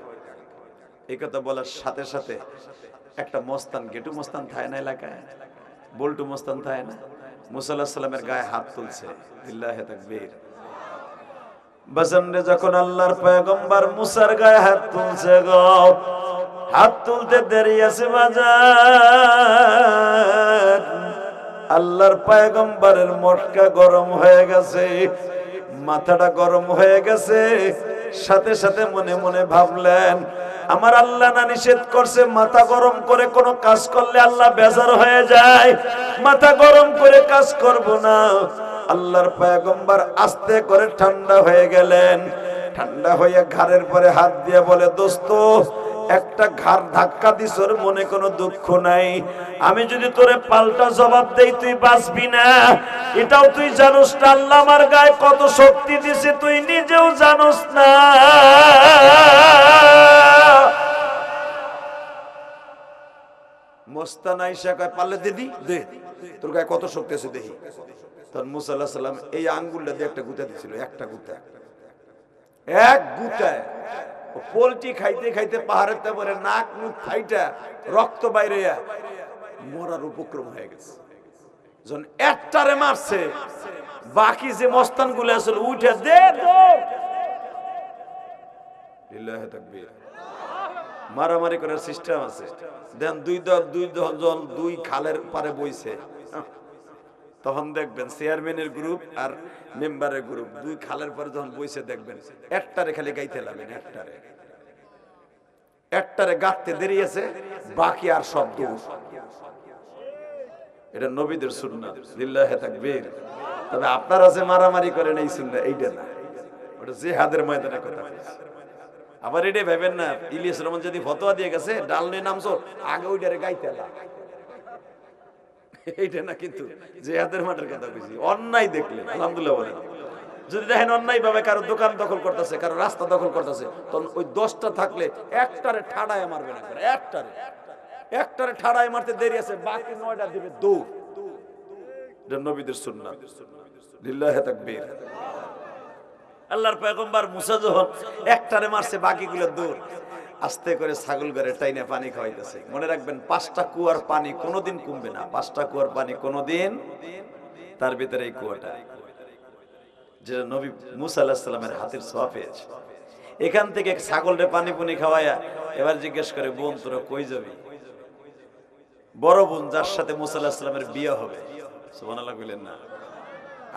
এই কথা বলার সাথে সাথে একটা মস্তান, গেটু মস্তান থায় না এলাকায়, বল্টু মস্তান থায় না, মুসা আলাইহিস সালামের গায়ে হাত তুলছে। লিল্লাহি তাকবীর। বাজানরে যখন আল্লাহর পয়গম্বর মুসার গায়ে হাত তুলছে গো, হাত তুলতে দেরি আছে বাজার, আল্লাহর পয়গম্বরের মটকা গরম হয়ে গেছে, মাথাটা গরম হয়ে গেছে। সাথে সাথে মনে মনে ভাবলেন, আমার আল্লাহ না নিষেধ করছে মাথা গরম করে কোনো কাজ করলে আল্লাহ বেজার হয়ে যায়, মাথা গরম করে কাজ করব না। আল্লাহর পয়গম্বর আস্তে করে ঠান্ডা হয়ে গেলেন। ঠান্ডা হয়ে ঘাড়ের পরে হাত দিয়ে বলে, দোস্ত একটা ঘাড় ধাক্কা দিস, ওর মনে কোনো দুঃখ নাই, আমি যদি তোরে পাল্টা জবাব দেই তুই বাঁচবি না, এটাও তুই জানোস না। আল্লাহ আমার গায়ে কত শক্তি দিছে তুই নিজেও জানোস না। মস্তান আইসা কয়, পারলে দিদি দে, তোর গায়ে কত শক্তি আছে দেখি। তখন মুসা আলাইহিস সালাম এই আঙ্গুলটা দিয়ে একটা গুতা দিছিল, একটা গুতা, এক গুতায় পোলট্রি খাইতে খাইতে পাহাড়ের তারপরে নাক মুখ ফাইটা রক্ত বাইরে মরার উপক্রম হয়ে গেছে। যখন একটারে মারছে, বাকি যে মস্তান গুলো আসলে উঠে দে দৌড়। লিল্লাহি তাকবীর। মারামারি করার সিস্টেম আছে। দেন দুই দল দুই খালের পারে বইছে, তখন দেখবেন চেয়ারম্যানের গ্রুপ আর মেম্বারের গ্রুপ দুই খালের পরে যখন বইছে দেখবেন একটারে খালি গাইতে লাগবেন, একটারে গাঁথতে দেরি আছে, বাকি আর সব দূর। এটা নবীদের সুন্নাত। লিল্লাহি তাকবীর। তবে আপনারা যে মারামারি করেন এই সুন্নাত এইটা না, ওটা জিহাদের ময়দানের কথা। আবার এটা ভাবেন না ইলিয়াস রহমান যদি ফতোয়া দিয়ে গেছে ডাল নিয়ে নামছো আগে ওইটারে গাইতে লাগবে, এইটা না, কিন্তু জিহাদের মাঠের কথা বুঝি। অন্যায় দেখলে আলহামদুলিল্লাহ বলেন, যদি দেখেন অন্যায় ভাবে কারো দোকান দখল করতেছে, কারো রাস্তা দখল করতেছে, তখন ওই 10টা থাকলে একটারে ঠাড়ায় মারবে না, একটারে ঠাড়ায় মারতে দেরি আছে, বাকি 9টা দিবে দৌড়। এটা নবীদের সুন্নাত। লিল্লাহি তাকবীর। আল্লাহর পয়গম্বর মুসা যখন একটারে মারছে, বাকিগুলো দৌড়। আস্তে করে ছাগল ঘরে টাইনে পানি খাওয়াইতেছে। মনে রাখবেন 5টা কুয়ার পানি কোনোদিন কমবে না, 5টা কুয়ার পানি কোনোদিন, তার ভিতরে এই কুয়াটা যেটা নবী মুসা আলাইহিস সালামের হাতের ছোঁয়া পেয়েছে। এখান থেকে ছাগলরে পানি পুনি খাওয়াইয়া এবার জিজ্ঞেস করে, বোন তোরা কই যাবি? বড় বোন যার সাথে মুসা আলাইহিস সালামের বিয়ে হবে, সুবহানাল্লাহ বলেন না,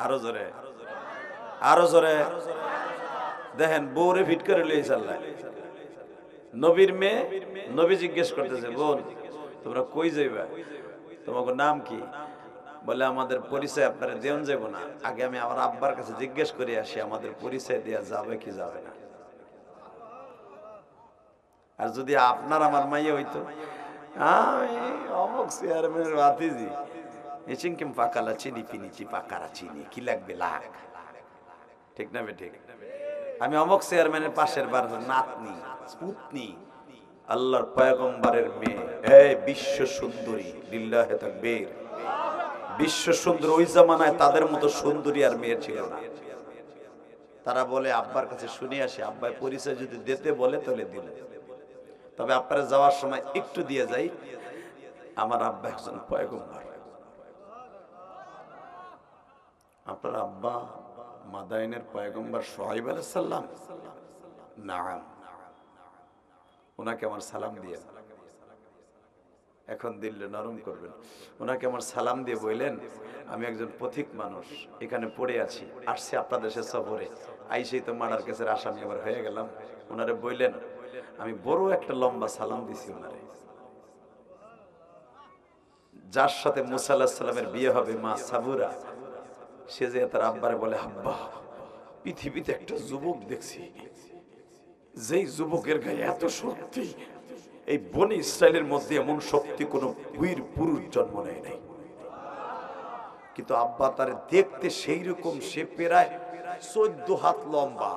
আরো জোরে, আরো জোরে। দেখেন বউরে ফিট করে লইছে আল্লাহ। নবীর মেয়ে, নবী জিজ্ঞেস করতেছে, বোন তোমরা কই যাইবা, তোমার নাম কি? বলে আমাদের পরিচয় আপনারা দেন যাব না, আগে আমি আমার আব্বার কাছে জিজ্ঞেস করে আসি আমাদের পরিচয় দেয়া যাবে কি যাবে না। আর যদি আপনার আমার মাইয়া হইতো, আমি অমুক চেয়ারম্যানের ভাতিজি, এচিনকিম পাকালা চিনি পিনিচি পাকারা চিনি, কি লাগবে লাগ, ঠিক না? ঠিক। আমি অমুক চেয়ারম্যানের পাশের বার নাতনি পুতনি, আল্লাহর পয়গম্বরের মেয়ে, এই বিশ্ব সুন্দরী। লিল্লাহি তাকবীর। বিশ্ব সুন্দর ওই জামানায় তাদের মতো সুন্দরী আর মেয়ে ছিল না। তারা বলে আব্বার কাছে শুনে আসি, আব্বাই পরিচয় যদি দিতে বলে তাহলে দিল। তবে আপনারা যাওয়ার সময় একটু দিয়ে যাই, আমার আব্বা একজন পয়গম্বর। আপনার আব্বা মাদাইনের পয়গম্বর শুআয়ব আলাইহিস সালাম? নাম। ওনাকে আমার সালাম দিয়ে, এখন দিল্লি নরম করবেন, ওনাকে আমার সালাম দিয়ে বললেন, আমি একজন পথিক মানুষ, এখানে পড়ে আছি, আসছি আপনাদের দেশে সফরে, আইসেই তো মার্ডার কেসের আসামি আবার হয়ে গেলাম। ওনারে বললেন, আমি বড় একটা লম্বা সালাম দিছি ওনারে, যার সাথে মুসা আলাইহিস সালামের বিয়ে হবে, মা সাবুরা, সে যে তার আব্বারে বলে, আব্বা পৃথিবীতে একটা যুবক দেখছি, যেই যুবকের গায়ে এত শক্তি, এই বনি ইসরায়েলের মধ্যে এমন শক্তি কোন বীর পুরুষ জন্ম নেয় নাই। কিন্তু আব্বা তার দেখতে সেই রকম, সে প্রায় 14 হাত লম্বা।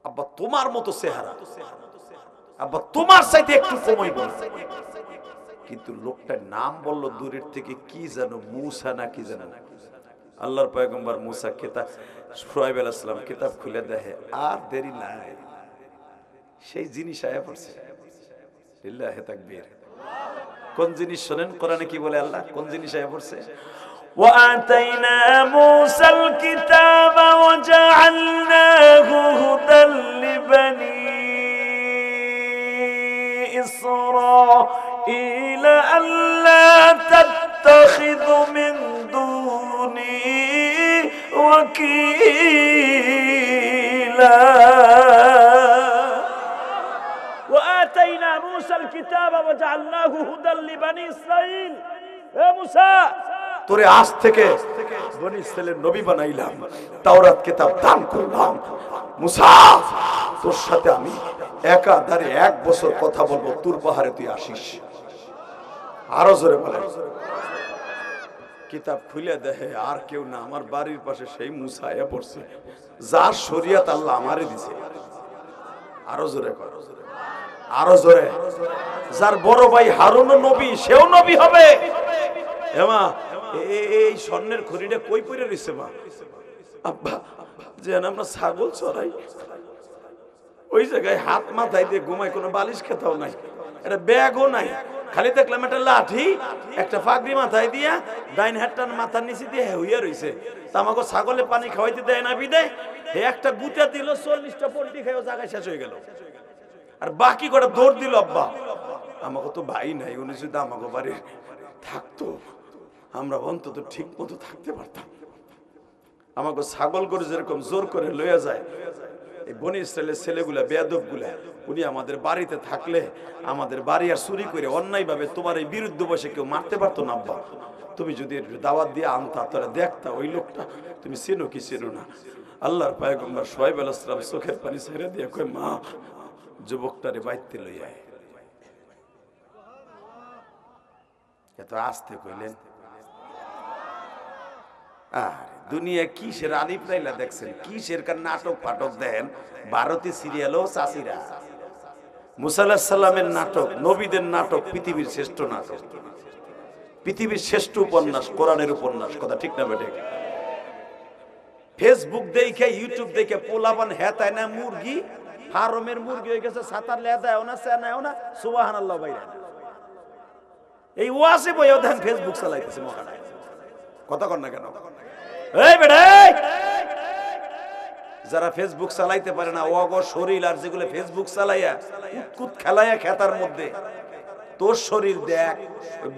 আব্বা তোমার মতো চেহারা, আব্বা তোমার চাইতে একটু কমই বল। কিন্তু লোকটার নাম বলল দূরের থেকে, কি জানো মুসা না কি জানো। আল্লাহর পয়গম্বর মুসা কিতাব, শুআয়ব আলাইহিস সালাম কিতাব খুলে দেখে, আর দেরি নাই, সেই জিনিস আয়া পড়ছে। লিল্লাহি তাকবীর। কোন জিনিস শোনেন কোরআনে কি বলে আল্লাহ, কোন জিনিস আয়া পড়ছে? وآتينا موسى الكتاب وجعلناه هدى لبني إسرائيل ألا تتخذوا من دوني وكيلا وآتينا موسى الكتاب وجعلناه هدى لبني إسرائيل. يا موسى তোরে আজ থেকে বনি ইসরাইলের নবী বানাইলাম, তাওরাত কিতাব দান করলাম। মুসা তোর সাথে আমি একাধারে 1 বছর কথা বলবো, তুর পাহাড়ে তুই আসিস। আরো জোরে বলে। কিতাব খুলে দেখে আর কেউ না, আমার বাড়ির পাশে সেই মুসা আয়া পড়ছে, যার শরীয়ত আল্লাহ আমারে দিছে। আরো জোরে কর, আরো জোরে। যার বড় ভাই হারুনও নবী, সেও নবী হবে। এমা এই স্বর্ণের খড়িটা কই পড়ে রইছে মা? আব্বা যে আমরা ছাগল চড়াই, ওই জায়গায় হাত মাথায় দিয়ে ঘুমাই, কোনো বালিশ খেতাও নাই, এটা ব্যাগও নাই, খালি দেখলাম একটা লাঠি, একটা পাগড়ি মাথায় দিয়া, ডাইন হাতটার মাথার নিচে দিয়ে হইয়া রইছে। তা আমাকে ছাগলে পানি খাওয়াইতে দেয় না বিদে, হে একটা গুটা দিল, 40টা পোল্ট্রি খাইও জায়গায় শেষ হয়ে গেল, আর বাকি কটা দৌড় দিল। আব্বা আমাকে তো ভাই নাই, উনি যদি আমাকে বাড়ি থাকতো আমরা অন্তত ঠিক মতো থাকতে পারতাম। আমাকে ছাগল করে যেরকম জোর করে লইয়া যায়, এই বনি ইসরায়েলের ছেলেগুলা, বেয়াদব গুলা, উনি আমাদের বাড়িতে থাকলে আমাদের বাড়ি আর চুরি করে অন্যায় ভাবে তোমার এই বিরুদ্ধে বসে কেউ মারতে পারতো না। আব্বা তুমি যদি দাওয়াত দিয়ে আনতা, তোরা দেখতা ওই লোকটা তুমি চেনো কি চেনো না। আল্লাহর পয়গম্বর শুআয়ব আলাইহিস সালাম চোখের পানি ছেড়ে দিয়ে কয়, মা যুবকটারে বাইতে লইয়া আয়। এত আস্তে কইলেন। দুনিয়া কিসের আলিফ লাইলা দেখছেন, কিসের কার নাটক ফাটক দেন, ভারতীয় সিরিয়ালও চাষিরা। মুসা আলাইহিস সালামের নাটক, নবীদের নাটক পৃথিবীর শ্রেষ্ঠ নাটক, পৃথিবীর শ্রেষ্ঠ উপন্যাস, কোরআনের উপন্যাস। কথা ঠিক না বেটে? ফেসবুক দেখে, ইউটিউব দেখে পোলাপান হেতায় না মুরগি, ফার্মের মুরগি হয়ে গেছে, সাতার লেদায়ও না, সেনায়ও না, সুবহানাল্লাহ বাইরে। এই ওয়াসে বইও দেন ফেসবুক চালাইতেছে মহানায়। কথা কর না কেন? এই বেটা, যারা ফেসবুক চালাইতে পারে না, ওগো শরীর আর যেগুলো ফেসবুক চালাইয়া কুতকুত খেলাইয়া খেতার মধ্যে, তোর শরীর দেখ,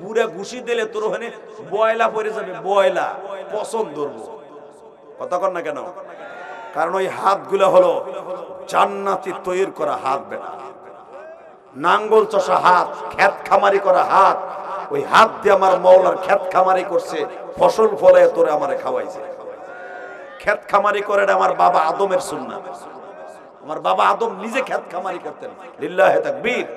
বুড়া ঘুষি দিলে তোর ওখানে বয়লা পড়ে যাবে, বয়লা পছন্দ ধরবো। কথা কর না কেন? কারণ ওই হাতগুলো হলো জান্নাতি তৈরি করা হাত। বেটা নাঙ্গল চষা হাত, ক্ষেত খামারি করা হাত, ওই হাত দিয়ে আমার মওলার ক্ষেত খামারি করছে, ফসল ফলে তোরে আমারে খাওয়াইছে। ক্ষেত খামারি করে আমার বাবা আদমের সুন্নাত। আমার বাবা আদম নিজে ক্ষেত খামারি করতেন। লিল্লাহি তাকবীর।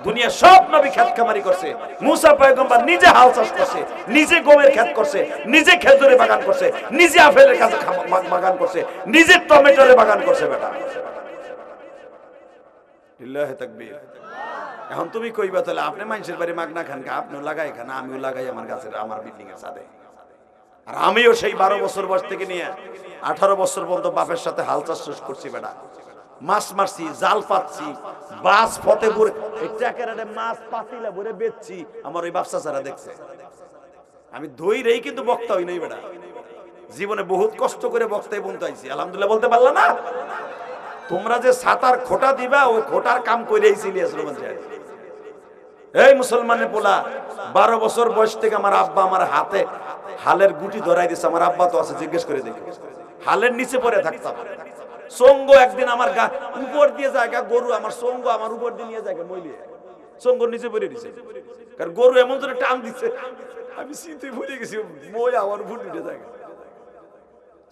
দুনিয়া সব নবী ক্ষেত খামারি করছে। মুসা পয়গম্বর নিজে হাল চাষ করছে, নিজে গমের ক্ষেত করছে, নিজে খেজুরের বাগান করছে, নিজে আপেলের কাছে বাগান করছে, নিজে টমেটোর বাগান করছে। বেটা লিল্লাহি তাকবীর। এখন তুমি কইবা তাহলে আপনি মানুষের বাড়ি মাগনা খান, আপনিও লাগাই খান, আমিও লাগাই আমার গাছের, আমার বিল্ডিং এর ছাদে। আর আমিও সেই 12 বছর বয়স থেকে নিয়ে 18 বছর পর্যন্ত বাপের সাথে হাল চাষ করছি বেটা, মাছ মারছি, জাল পাচ্ছি, বাস ফতেপুর মাছ পাতিলা ভরে বেচছি, আমার ওই ব্যবসা ছাড়া দেখছে। আমি ধৈরেই কিন্তু বক্তা হই নাই বেটা, জীবনে বহুত কষ্ট করে বক্তাই বলতে আইছি, আলহামদুলিল্লাহ বলতে পারলা না? তোমরা যে ছাতার খোটা দিবা ওই খোটার কাম করেইছি ইলিয়াস রহমান সাহেব। এই মুসলমানের পোলা, 12 বছর বয়স থেকে আমার আব্বা আমার হাতে হালের গুটি ধরাই দিছে। আমার আব্বা তো আছে, জিজ্ঞেস করে দেখি, হালের নিচে পড়ে থাকতাম। সঙ্গ একদিন আমার গা উপর দিয়ে জায়গা, গরু আমার সঙ্গ আমার উপর দিয়ে নিয়ে জায়গা মইলিয়ে সঙ্গর নিচে পড়ে দিছে, কারণ গরু এমন করে টান দিছে আমি শীতে ভুলে গেছি, মই আমার উপর দিয়ে জায়গা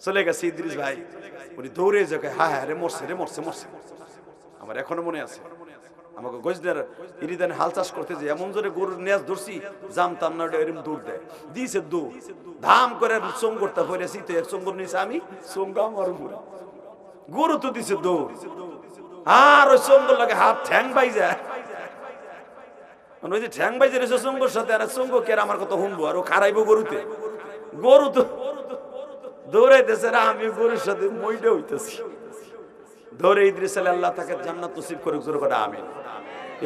চলে গেছে। ইদ্রিস ভাই উনি দৌড়ে যাকে, হ্যাঁ হ্যাঁ রে মরছে, রে মরছে, মরছে। আমার এখনো মনে আছে, আমাকে গজনের ইরিদানে হাল চাষ করতে যে এমন জোরে গরুর নেজ ধরছি, জানতাম না এরকম দৌড় দেয়, দিয়েছে দৌড়, ধাম করে চোং করতে পড়েছি, তো এক চোঙ্গর নিচে আমি, চোঙ্গ আমার উপরে, গরু তো দিছে দৌড়, আর ওই চোঙ্গর লাগে হাত ঠ্যাং বাই যায়, ওই যে ঠ্যাং বাই যে চোঙ্গর সাথে, আর চোঙ্গ কে আমার কথা শুনবো, আর ও খারাইবো গরুতে, গরু তো দৌড়াইতেছে, আমি গরুর সাথে মইটা হইতেছি। ধরে ইদ্রিস আল্লাহ তাকে জান্নাত নসিব করুক, জোরে করে আমিন।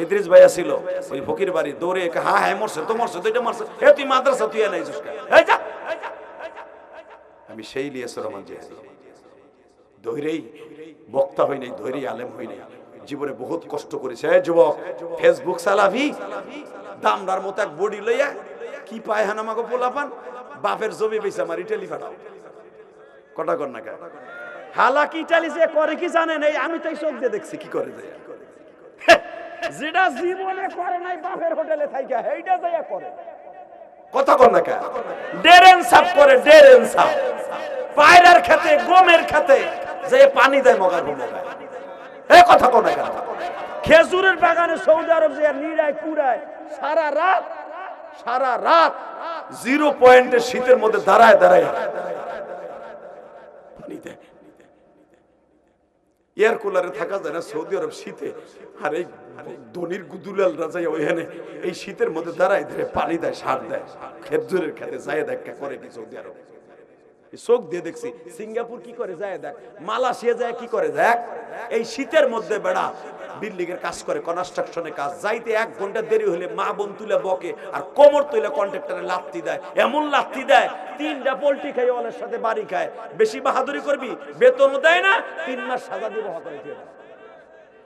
ইদ্রিস ভাইয়া ছিল ওই ফকির বাড়ি, দৌড়ে হ্যাঁ হ্যাঁ মরছে তো, মরছে তো, এটা মরছে, এ তুই মাদ্রাসা তুই নাই জুসকা, এই যা। আমি সেই ইলিয়াস রহমান জিহাদি, ধৈরেই বক্তা হই নাই, ধৈরেই আলেম হই নাই, জীবনে বহুত কষ্ট করেছে। যুবক ফেসবুক চালাবি, দামদার মতো এক বডি লইয়া কি পায় হান আমাকে পোলাপান, বাপের জমি বেচে আমার ইটালি ফাটাও, কটা কর না কেন হালাকি ইটালি যে করে কি জানেন? এই আমি তো এই চোখ দিয়ে দেখছি কি করে যায়, যেটা জীবনে করে নাই বাপের হোটেলে থাইকা এইটা যাইয়া করে, কথা কর না কেন? ডেরেন সাফ করে, ডেরেন সাফ, পায়রার খেতে, গমের খেতে যে পানি দেয় মগার মগায়, এই কথা কর না কেন? খেজুরের বাগানে সৌদি আরব যে নিরায় কুড়ায় সারা রাত, সারা রাত 0 পয়েন্টে শীতের মধ্যে দাঁড়ায় দাঁড়ায় পানি দেয়। এয়ার কুলারে থাকা যায় না সৌদি আরব শীতে, আর এই ধনির গুদুলালরা যায় ওইখানে এই শীতের মধ্যে দাঁড়ায় ধরে পানি দেয়, সার দেয়, খেজুরের খেতে যায় দেখা করে কি সৌদি আরব, চোখ দিয়ে দেখছি। সিঙ্গাপুর কি করে যায় দেখ, মালয়েশিয়া যায় কি করে দেখ, এই শীতের মধ্যে বেড়া বিল্ডিং এর কাজ করে, কনস্ট্রাকশনের কাজ, যাইতে 1 ঘন্টা দেরি হলে মা বোন তুলে বকে, আর কোমর তুলে কন্ট্রাক্টরে লাত্তি দেয়, এমন লাত্তি দেয় 3টা পোল্ট্রি খাই ওলের সাথে বাড়ি খায়। বেশি বাহাদুরি করবি, বেতনও দেয় না, 3 মাস সাজা দিব হাতে,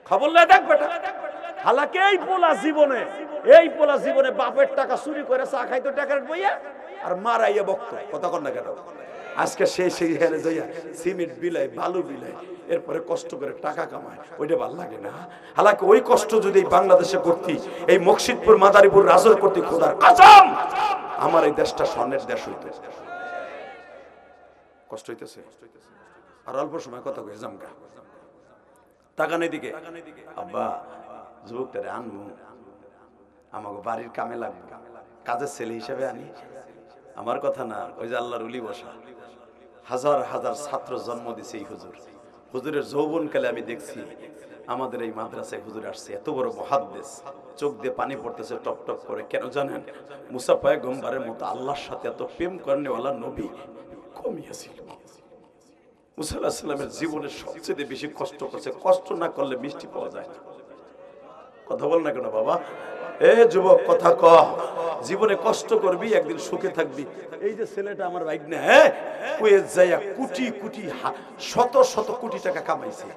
খবর লাই দেখ বেটা। হালাকে এই পোলা জীবনে বাপের টাকা চুরি করে চা খাইতো টাকার বইয়া, আর মারাইয়া বকতো, কথা কর না কেন? আজকে সেইখানে যাইয়া সিমেন্ট বিলাই, বালু বিলাই, এরপরে কষ্ট করে টাকা কামায়, ওইটা ভাল লাগে না? হালাকে ওই কষ্ট যদি বাংলাদেশে করতি, এই মকসিদপুর মাদারীপুর রাজর করতি, খোদার কসম আমার এই দেশটা স্বর্ণের দেশ হইতো। কষ্ট হইতেছে, আর অল্প সময় কথা কয়ে জামকা তাকানের দিকে, আব্বা যুবকটারে আনবো, আমাকে বাড়ির কামে লাগবে, কাজের ছেলে হিসেবে আনি, আমার কথা না, ওই যে আল্লাহর ওলি বসা, হাজার হাজার ছাত্র জন্ম দিছে এই হুজুর, হুজুরের যৌবনকালে আমি দেখছি আমাদের এই মাদ্রাসায় হুজুর আসছে, এত বড় মুহাদ্দিস, চোখ দিয়ে পানি পড়তেছে টপ টপ করে, কেন জানেন? মুসা পয়গম্বরের মতো আল্লাহর সাথে এত প্রেম করেনেওয়ালা নবী কমিয়েছিল। মুসা আলাইহিস সালামের জীবনে সবচেয়ে বেশি কষ্ট করছে, কষ্ট না করলে মিষ্টি পাওয়া যায় না, কথা বল না কেন বাবা? এ যুবক কথা ক, জীবনে কষ্ট করবি, একদিন সুখে থাকবি। এই যে ছেলেটা আমার বাইক না, কুয়েত যাইয়া কোটি কোটি শত শত কোটি টাকা কামাইছে,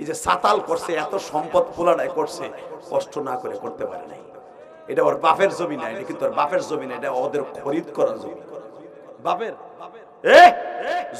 এই যে সাতাল করছে, এত সম্পদ পোলাডাই করছে, কষ্ট না করে করতে পারে নাই। এটা ওর বাপের জমি না, এটা কিন্তু ওর বাপের জমি না, এটা ওদের খরিদ করা জমি বাপের।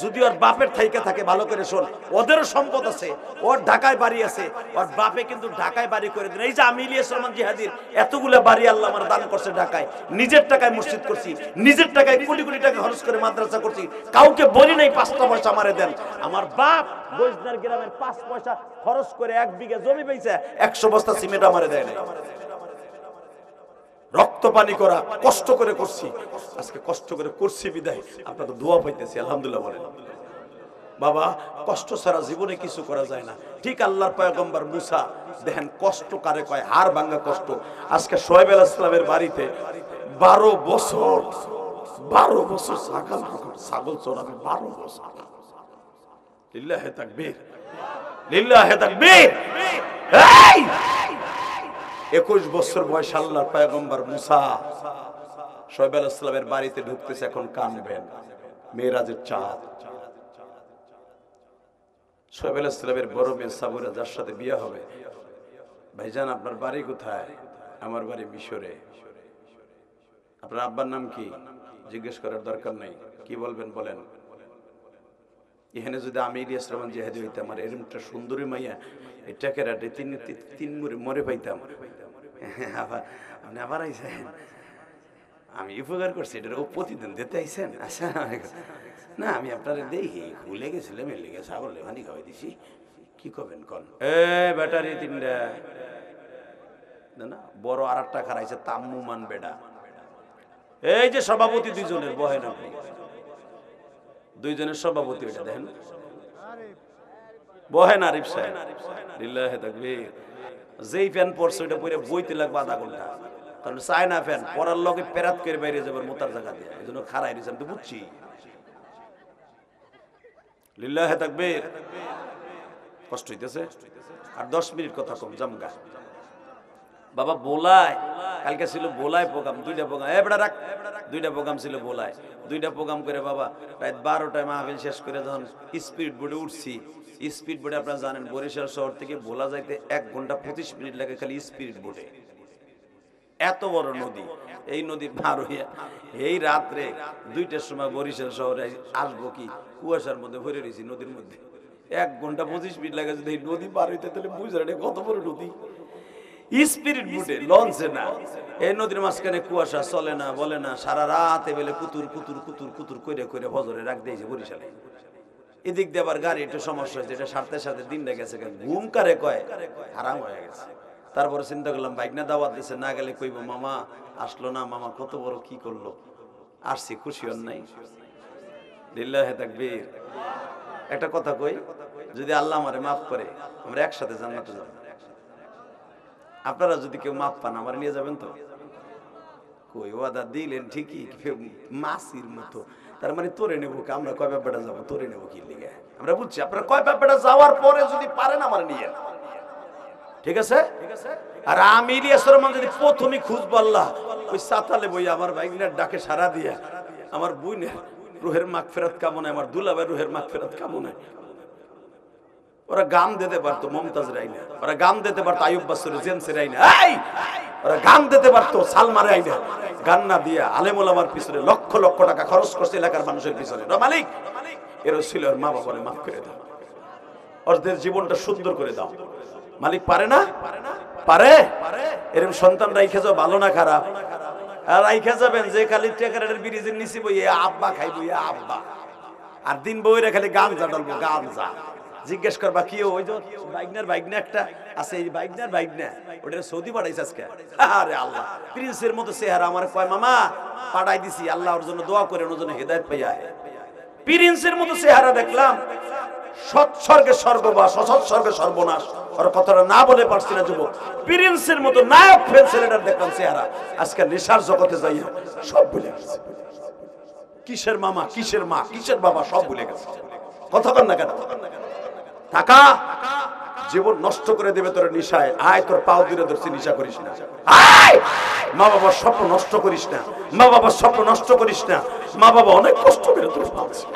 যদি ওর বাপের থাইকা থাকে, ভালো করে শোন, ওদেরও সম্পদ আছে, ওর ঢাকায় বাড়ি আছে, ওর বাপে কিন্তু ঢাকায় বাড়ি করে দেন। এই যে আমি ইলিয়াস রহমান জিহাদির এতগুলা বাড়ি আল্লাহ আমার দান করছে ঢাকায়, নিজের টাকায় মসজিদ করছি, নিজের টাকায় কোটি কোটি টাকা খরচ করে মাদ্রাসা করছি, কাউকে বলি নাই 5টা পয়সা আমারে দেন। আমার বাপ বৈজনার গ্রামের 5 পয়সা খরচ করে 1 বিঘা জমি পেয়েছে, 100 বস্তা সিমেন্ট আমারে দেয় নাই। রক্ত পানি করা, কষ্ট করে করছি, আজকে কষ্ট করে করছি বিদায় আপনাদের দোয়া পাইতেছি, আলহামদুলিল্লাহ বলেন। বাবা কষ্ট ছাড়া জীবনে কিছু করা যায় না। ঠিক আল্লাহর পয়গম্বর মুসা দেখেন কষ্ট কারে কয়, হাড় ভাঙা কষ্ট। আজকে শোয়েব আলাইহিস সালামের বাড়িতে 12 বছর 12 বছর ছাগল চড়াবে, 12 বছর। লিল্লাহে তাকবীর, লিল্লাহে তাকবীর। 21 বছর বয়স আল্লাহর পয়গম্বর মুসা শোয়েব আলাইহিস সালামের বাড়িতে ঢুকতেছে, এখন কানবেন, মেরাজের চাঁদ। শোয়েব আলাইহিস সালামের বড় মেয়ে সাবুরা, যার সাথে বিয়ে হবে, ভাইজান আপনার বাড়ি কোথায়? আমার বাড়ি মিশরে। আপনার আব্বার নাম কি? জিজ্ঞেস করার দরকার নাই, কি বলবেন বলেন। এখানে যদি আমি ইলিয়াস রহমান জিহাদি হইতাম, আমার এরকমটা সুন্দরী মাইয়া এটাকে রাটে তিন মরে পাইতাম। আপনি আবার আইসেন, আমি উপকার করছি, এটা ও প্রতিদিন দিতে আইসেন। আচ্ছা না, আমি আপনারা দেখি ভুলে গেছিলাম, এর লেগে ছাগল লেখানি খাওয়াই দিছি, কি করবেন কন। ব্যাটারি 3টা না, বড় আর একটা খারাইছে তাম্মুমান বেডা। এই যে সভাপতি দুইজনের বহেন, আপনি দুইজনের সভাপতি, ওইটা দেখেন বহেন আরিফ সাহেব, লিল্লাহে তাকবীর। যেই ফ্যান পড়ছে ওইটা পরে বইতে লাগবে আধা ঘন্টা, কারণ চায়না ফ্যান পড়ার লগে পেরাত করে বাইরে যাবার মোতার জায়গা দিয়ে, এই জন্য খারাই দিয়েছে, আমি তো বুঝছি। লিল্লাহে তাকবীর। কষ্ট হইতেছে, আর 10 মিনিট কথা কম জামগা। বাবা বোলায়, কালকে ছিল বোলায় প্রোগ্রাম, 2টা প্রোগ্রাম, বেটা রাখ, 2টা প্রোগ্রাম ছিল বোলায়, 2টা প্রোগ্রাম করে বাবা রাত 12টায় মাহফিল শেষ করে যখন স্পিড বোর্ডে উঠছি, স্পিড বোর্ডে আপনারা জানেন বরিশাল শহর থেকে ভোলা যাইতে 1 ঘন্টা 25 মিনিট লাগে খালি স্পিড বোর্ডে। এত বড় নদী, এই নদী পার হইয়া এই রাত্রে 2টার সময় বরিশাল শহরে আসবো, কি কুয়াশার মধ্যে ভরে রয়েছি নদীর মধ্যে। 1 ঘন্টা 25 মিনিট লাগে যদি এই নদী পার হইতে, তাহলে বুঝলেন কত বড় নদী। স্পিরিট বুটে, লঞ্চে না, এই নদীর মাঝখানে কুয়াশা, চলে না বলে না, সারা রাত এবেলে কুতুর কুতুর কুতুর কুতুর করে করে ফজরে রাখ দিয়েছে বরিশালে। এদিক দিয়ে আবার গাড়ি একটু সমস্যা হয়েছে, এটা সারতে সাথে দিনটা গেছে, ঘুম কারে কয় হারাম হয়ে গেছে। তারপরে চিন্তা করলাম বাইক না দাওয়াত দিছে, না গেলে কইব মামা আসলো না, মামা কত বড় কি করলো, আসছি খুশি হন নাই। লিল্লাহে তাকবীর। একটা কথা কই, যদি আল্লাহ আমারে মাফ করে আমরা একসাথে জান্নাতে যাব। আপনারা যদি কেউ মাপ পান আমার নিয়ে যাবেন তো? কই ওয়াদা দিলেন ঠিকই, মাসির মতো, তার মানে তোরে নেবো, আমরা কয় ব্যাপারটা যাবো, তোরে নেবো কি লিগে আমরা বুঝছি। আপনারা কয় ব্যাপারটা যাওয়ার পরে যদি পারেন আমার নিয়ে, ঠিক আছে। আর আমি ইলিয়াস রহমান যদি প্রথমে খুঁজবো আল্লাহ, ওই সাতালে বই আমার ভাইগিনার ডাকে সারা দিয়া আমার বুইনের রুহের মাগফিরাত কামনায়, আমার দুলাভাই রুহের মাগফিরাত কামনায়। ওরা গান দিতে পারতো মমতাজ রাইনা, ওরা গান দিতে পারতো আইয়ুব বাসুর জেমস রাইনা, ওরা গান দিতে পারতো সালমা রাইনা। গান না দিয়া আলেম ওলামার পিছনে লক্ষ লক্ষ টাকা খরচ করছে এলাকার মানুষের পিছনে। মালিক এরও ছিল, ওর মা বাবারে মাফ করে দাও, ওদের জীবনটা সুন্দর করে দাও মালিক। পারে না? পারে। এরকম সন্তান রাইখে যাও, ভালো না খারাপ? আর রাইখে যাবেন যে খালি টেকারের ব্রিজের নিচে বই আব্বা খাইবো, আব্বা, আর দিন বইরা খালি গাঞ্জা ডালবো, গাঞ্জা। জিজ্ঞেস করবা কি ওই যে বাইকনা একটা আছে, এই বাইকনা ওটা সৌদি পাঠাইছে আজকে। আরে আল্লাহ, প্রিন্সের মতো চেহারা। আমার কয় মামা পাঠাই দিছি, আল্লাহ ওর জন্য দোয়া করে, ওর জন্য হেদায়েত পাইয়া। প্রিন্সের মতো চেহারা দেখলাম, সৎস্বর্গে স্বর্গবাস, অসৎস্বর্গে সর্বনাশ। ওর কথাটা না বলে পারছি না যুবক। প্রিন্সের মতো নায়ক ফেল ছেলেটার দেখলাম চেহারা, আজকে নেশার জগতে যাইয়া সব ভুলে গেছে। কিসের মামা, কিসের মা, কিসের বাবা, সব ভুলে গেছে। কথা কন না কেন? টাকা জীবন নষ্ট করে দেবে তোর নিশায়। আয় তোর পাও দূরে ধরছি, নিশা করিস না। আয় মা বাবার স্বপ্ন নষ্ট করিস না, মা বাবার স্বপ্ন নষ্ট করিস না। মা বাবা অনেক কষ্ট করে তোর পাচ্ছে,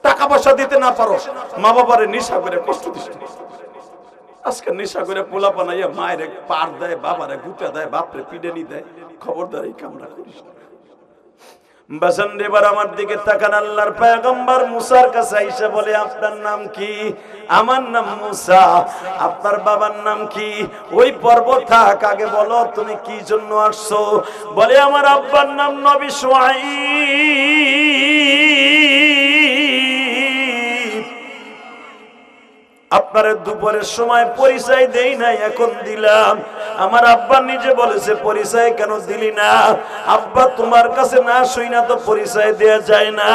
টাকা পয়সা দিতে না পারো, মা বাবারে নিশা করে কষ্ট দিস না। আজকে নেশা করে পোলা বানাইয়া মায়ের পার দেয়, বাবারে গুটা দেয়, বাপরে পিডেনি দেয়। খবরদার এই কামনা করিস না। বাসান এবার আমার দিকে তাকান। আল্লাহর পয়গম্বর মুসার কাছে আইসা বলে, আপনার নাম কি? আমার নাম মুসা। আপনার বাবার নাম কি? ওই পর্বত থাক, আগে বলো তুমি কি জন্য আসছো? বলে আমার আব্বার নাম নবী শুআয়ব। আপনারা দুপুরের সময় পরিচয় দেই নাই, এখন দিলাম। আমার আব্বা নিজে বলেছে পরিচয় কেন দিলি না? আব্বা তোমার কাছে না শুই না তো পরিচয় দেয়া যায় না।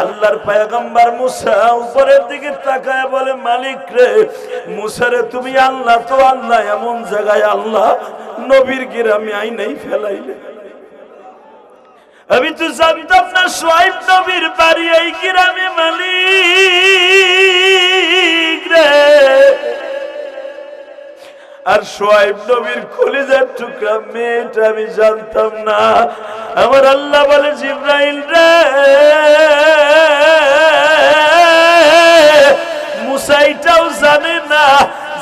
আল্লাহর পয়গম্বর মুসা উপরের দিকে তাকায় বলে, মালিক রে, মুসারে তুমি আল্লাহ তো আল্লাহ, এমন জায়গায় আল্লাহ নবীর গ্রামে আইনাই ফেলাইলে। আমি তো জানতাম না শুআয়ব নবীর বাড়ি এই গ্রামে মালিক রে। আর শুআয়ব নবীর কলিজার টুকরা মেয়েটা আমি জানতাম না। আমার আল্লাহ বলে জিবরাইল রে, মুসা এটাও জানে না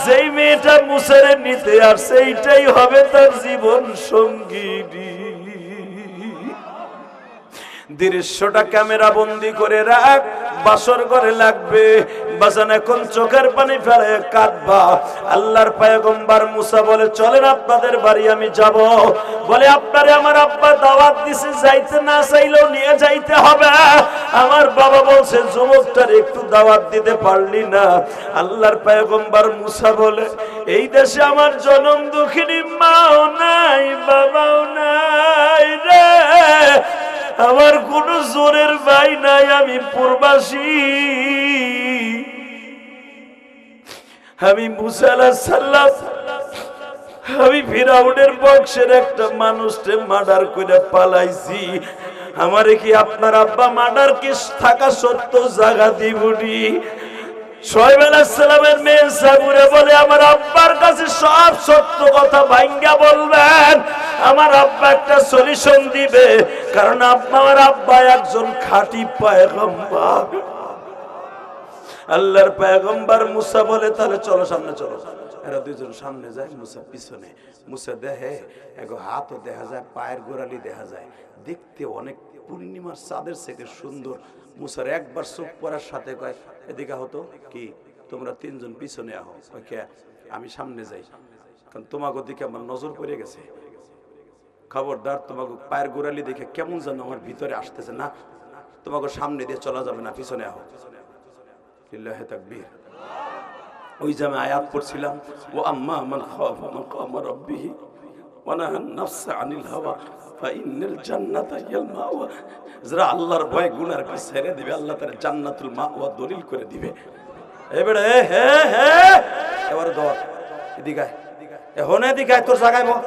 যেই মেয়েটা মুসারে নিতে আর সেইটাই হবে তার জীবন সঙ্গী। দৃশ্যটা ক্যামেরা বন্দি করে রাখ, বাসর ঘরে লাগবে। বাজান এখন চোখের পানি ফেলে কাঁদবা। আল্লাহর পয়গম্বর মুসা বলে চলেন আপনাদের বাড়ি আমি যাব। বলে আপনারে আমার আব্বা দাওয়াত দিছে, যাইতে না চাইলেও নিয়ে যাইতে হবে। আমার বাবা বলছে যুবকটার একটু দাওয়াত দিতে পারলি না। আল্লাহর পয়গম্বর মুসা বলে এই দেশে আমার জনম দুঃখিনী মাও নাই বাবাও নাই রে, আমার কোন জোরের ভাই নাই, আমি প্রবাসী। আমি মুসা আলাইহিস সালাম আমি ফিরাউনের বংশের একটা মানুষকে মার্ডার করে পালাইছি। আমারে কি আপনার আব্বা মার্ডার কেস থাকা সত্ত্বেও জায়গা দিবনি? শুআয়ব আলাইহিস সালামের মেয়ে সাবুরে বলে আমার আব্বার কাছে সব সত্য কথা ভাঙ্গা বলবেন, আমার আব্বা একটা সলিউশন দিবে। কারণ আমার আব্বা একজন খাঁটি পয়গম্বর। আল্লাহর পয়গম্বর মুসা বলে তাহলে চলো সামনে চলো। এরা দুইজন সামনে যায়, মুসা পিছনে। মুসা দেখে এগো হাতও দেখা যায়, পায়ের গোড়ালি দেখা যায়, দেখতে অনেক পূর্ণিমার চাঁদের থেকে সুন্দর। মুসার একবার চোখ পড়ার সাথে কয় এদিকে হতো কি তোমরা তিনজন পিছনে আহো। আমি সামনে যাই, কারণ তোমাকে দিকে আমার নজর পড়ে গেছে। খবরদার, তোমাকে পায়ের গোড়ালি দেখে কেমন যেন আমার ভিতরে আসতেছে না, তোমাকে সামনে দিয়ে চলা যাবে না, পিছনে আহো। লিল্লাহি তাকবীর। ওই যে আমি আয়াত পড়ছিলাম, ও আম্মা মান খাফা মাকামা রাব্বিহি ওয়া নাহান নাফসা আনিল হাওয়া ফাইনাল জান্নাতা হিয়াল মাওয়া। যারা আল্লাহর ভয় গুনার কাজ ছেড়ে দিবে, আল্লাহ তার জান্নাতুল মাওয়া দলিল করে দিবে। এবারে হে হে এবারে ধর এদিকে আয়, এখন এদিকে আয়, তোর জায়গায় বল,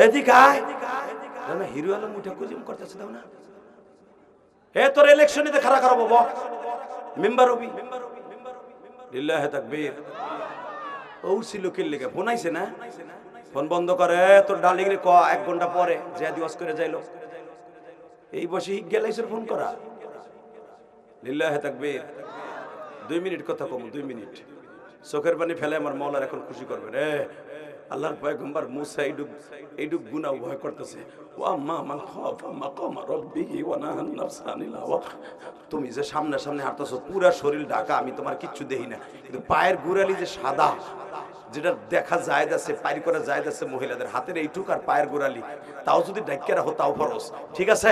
এদিকে আয়। না হিরো আলম উঠে কুজিম করতেছে, দাও না। হে তোর ইলেকশন নিতে খাড়া করাবো, বল মেম্বার হবি। লিল্লাহি তাকবীর। ও ছিল কি লেগে ফোন আইছে না, ফোন বন্ধ করে। তোর ডার্লিং রে ক 1 ঘন্টা পরে যে দিবস করে যাইলো। এই বসে গেলাইছের ফোন করা। লিল্লাহি তাকবীর। 2 মিনিট কথা কম, 2 মিনিট। চোখের পানি ফেলে আমার মাওলার এখন খুশি করবে রে। আল্লাহর পয়গম্বর মুসা এইটুক গুনাহ ভয় করতেছে। ওয়া আম্মা মান খাফা মাকামা রাব্বিহি ওয়া নাহান নাফসা আনিল হাওয়া। তুমি যে সামনে সামনে হাঁটতেছো, পুরা শরীর ঢাকা, আমি তোমার কিচ্ছু দেখি না, কিন্তু পায়ের গোড়ালি যে সাদা, যেটা দেখা যায় যাচ্ছে, পায়ের করা যায় যাচ্ছে মহিলাদের হাতের এইটুক আর পায়ের গোড়ালি, তাও যদি ডাক্কে রাখো তাও ফরজ। ঠিক আছে,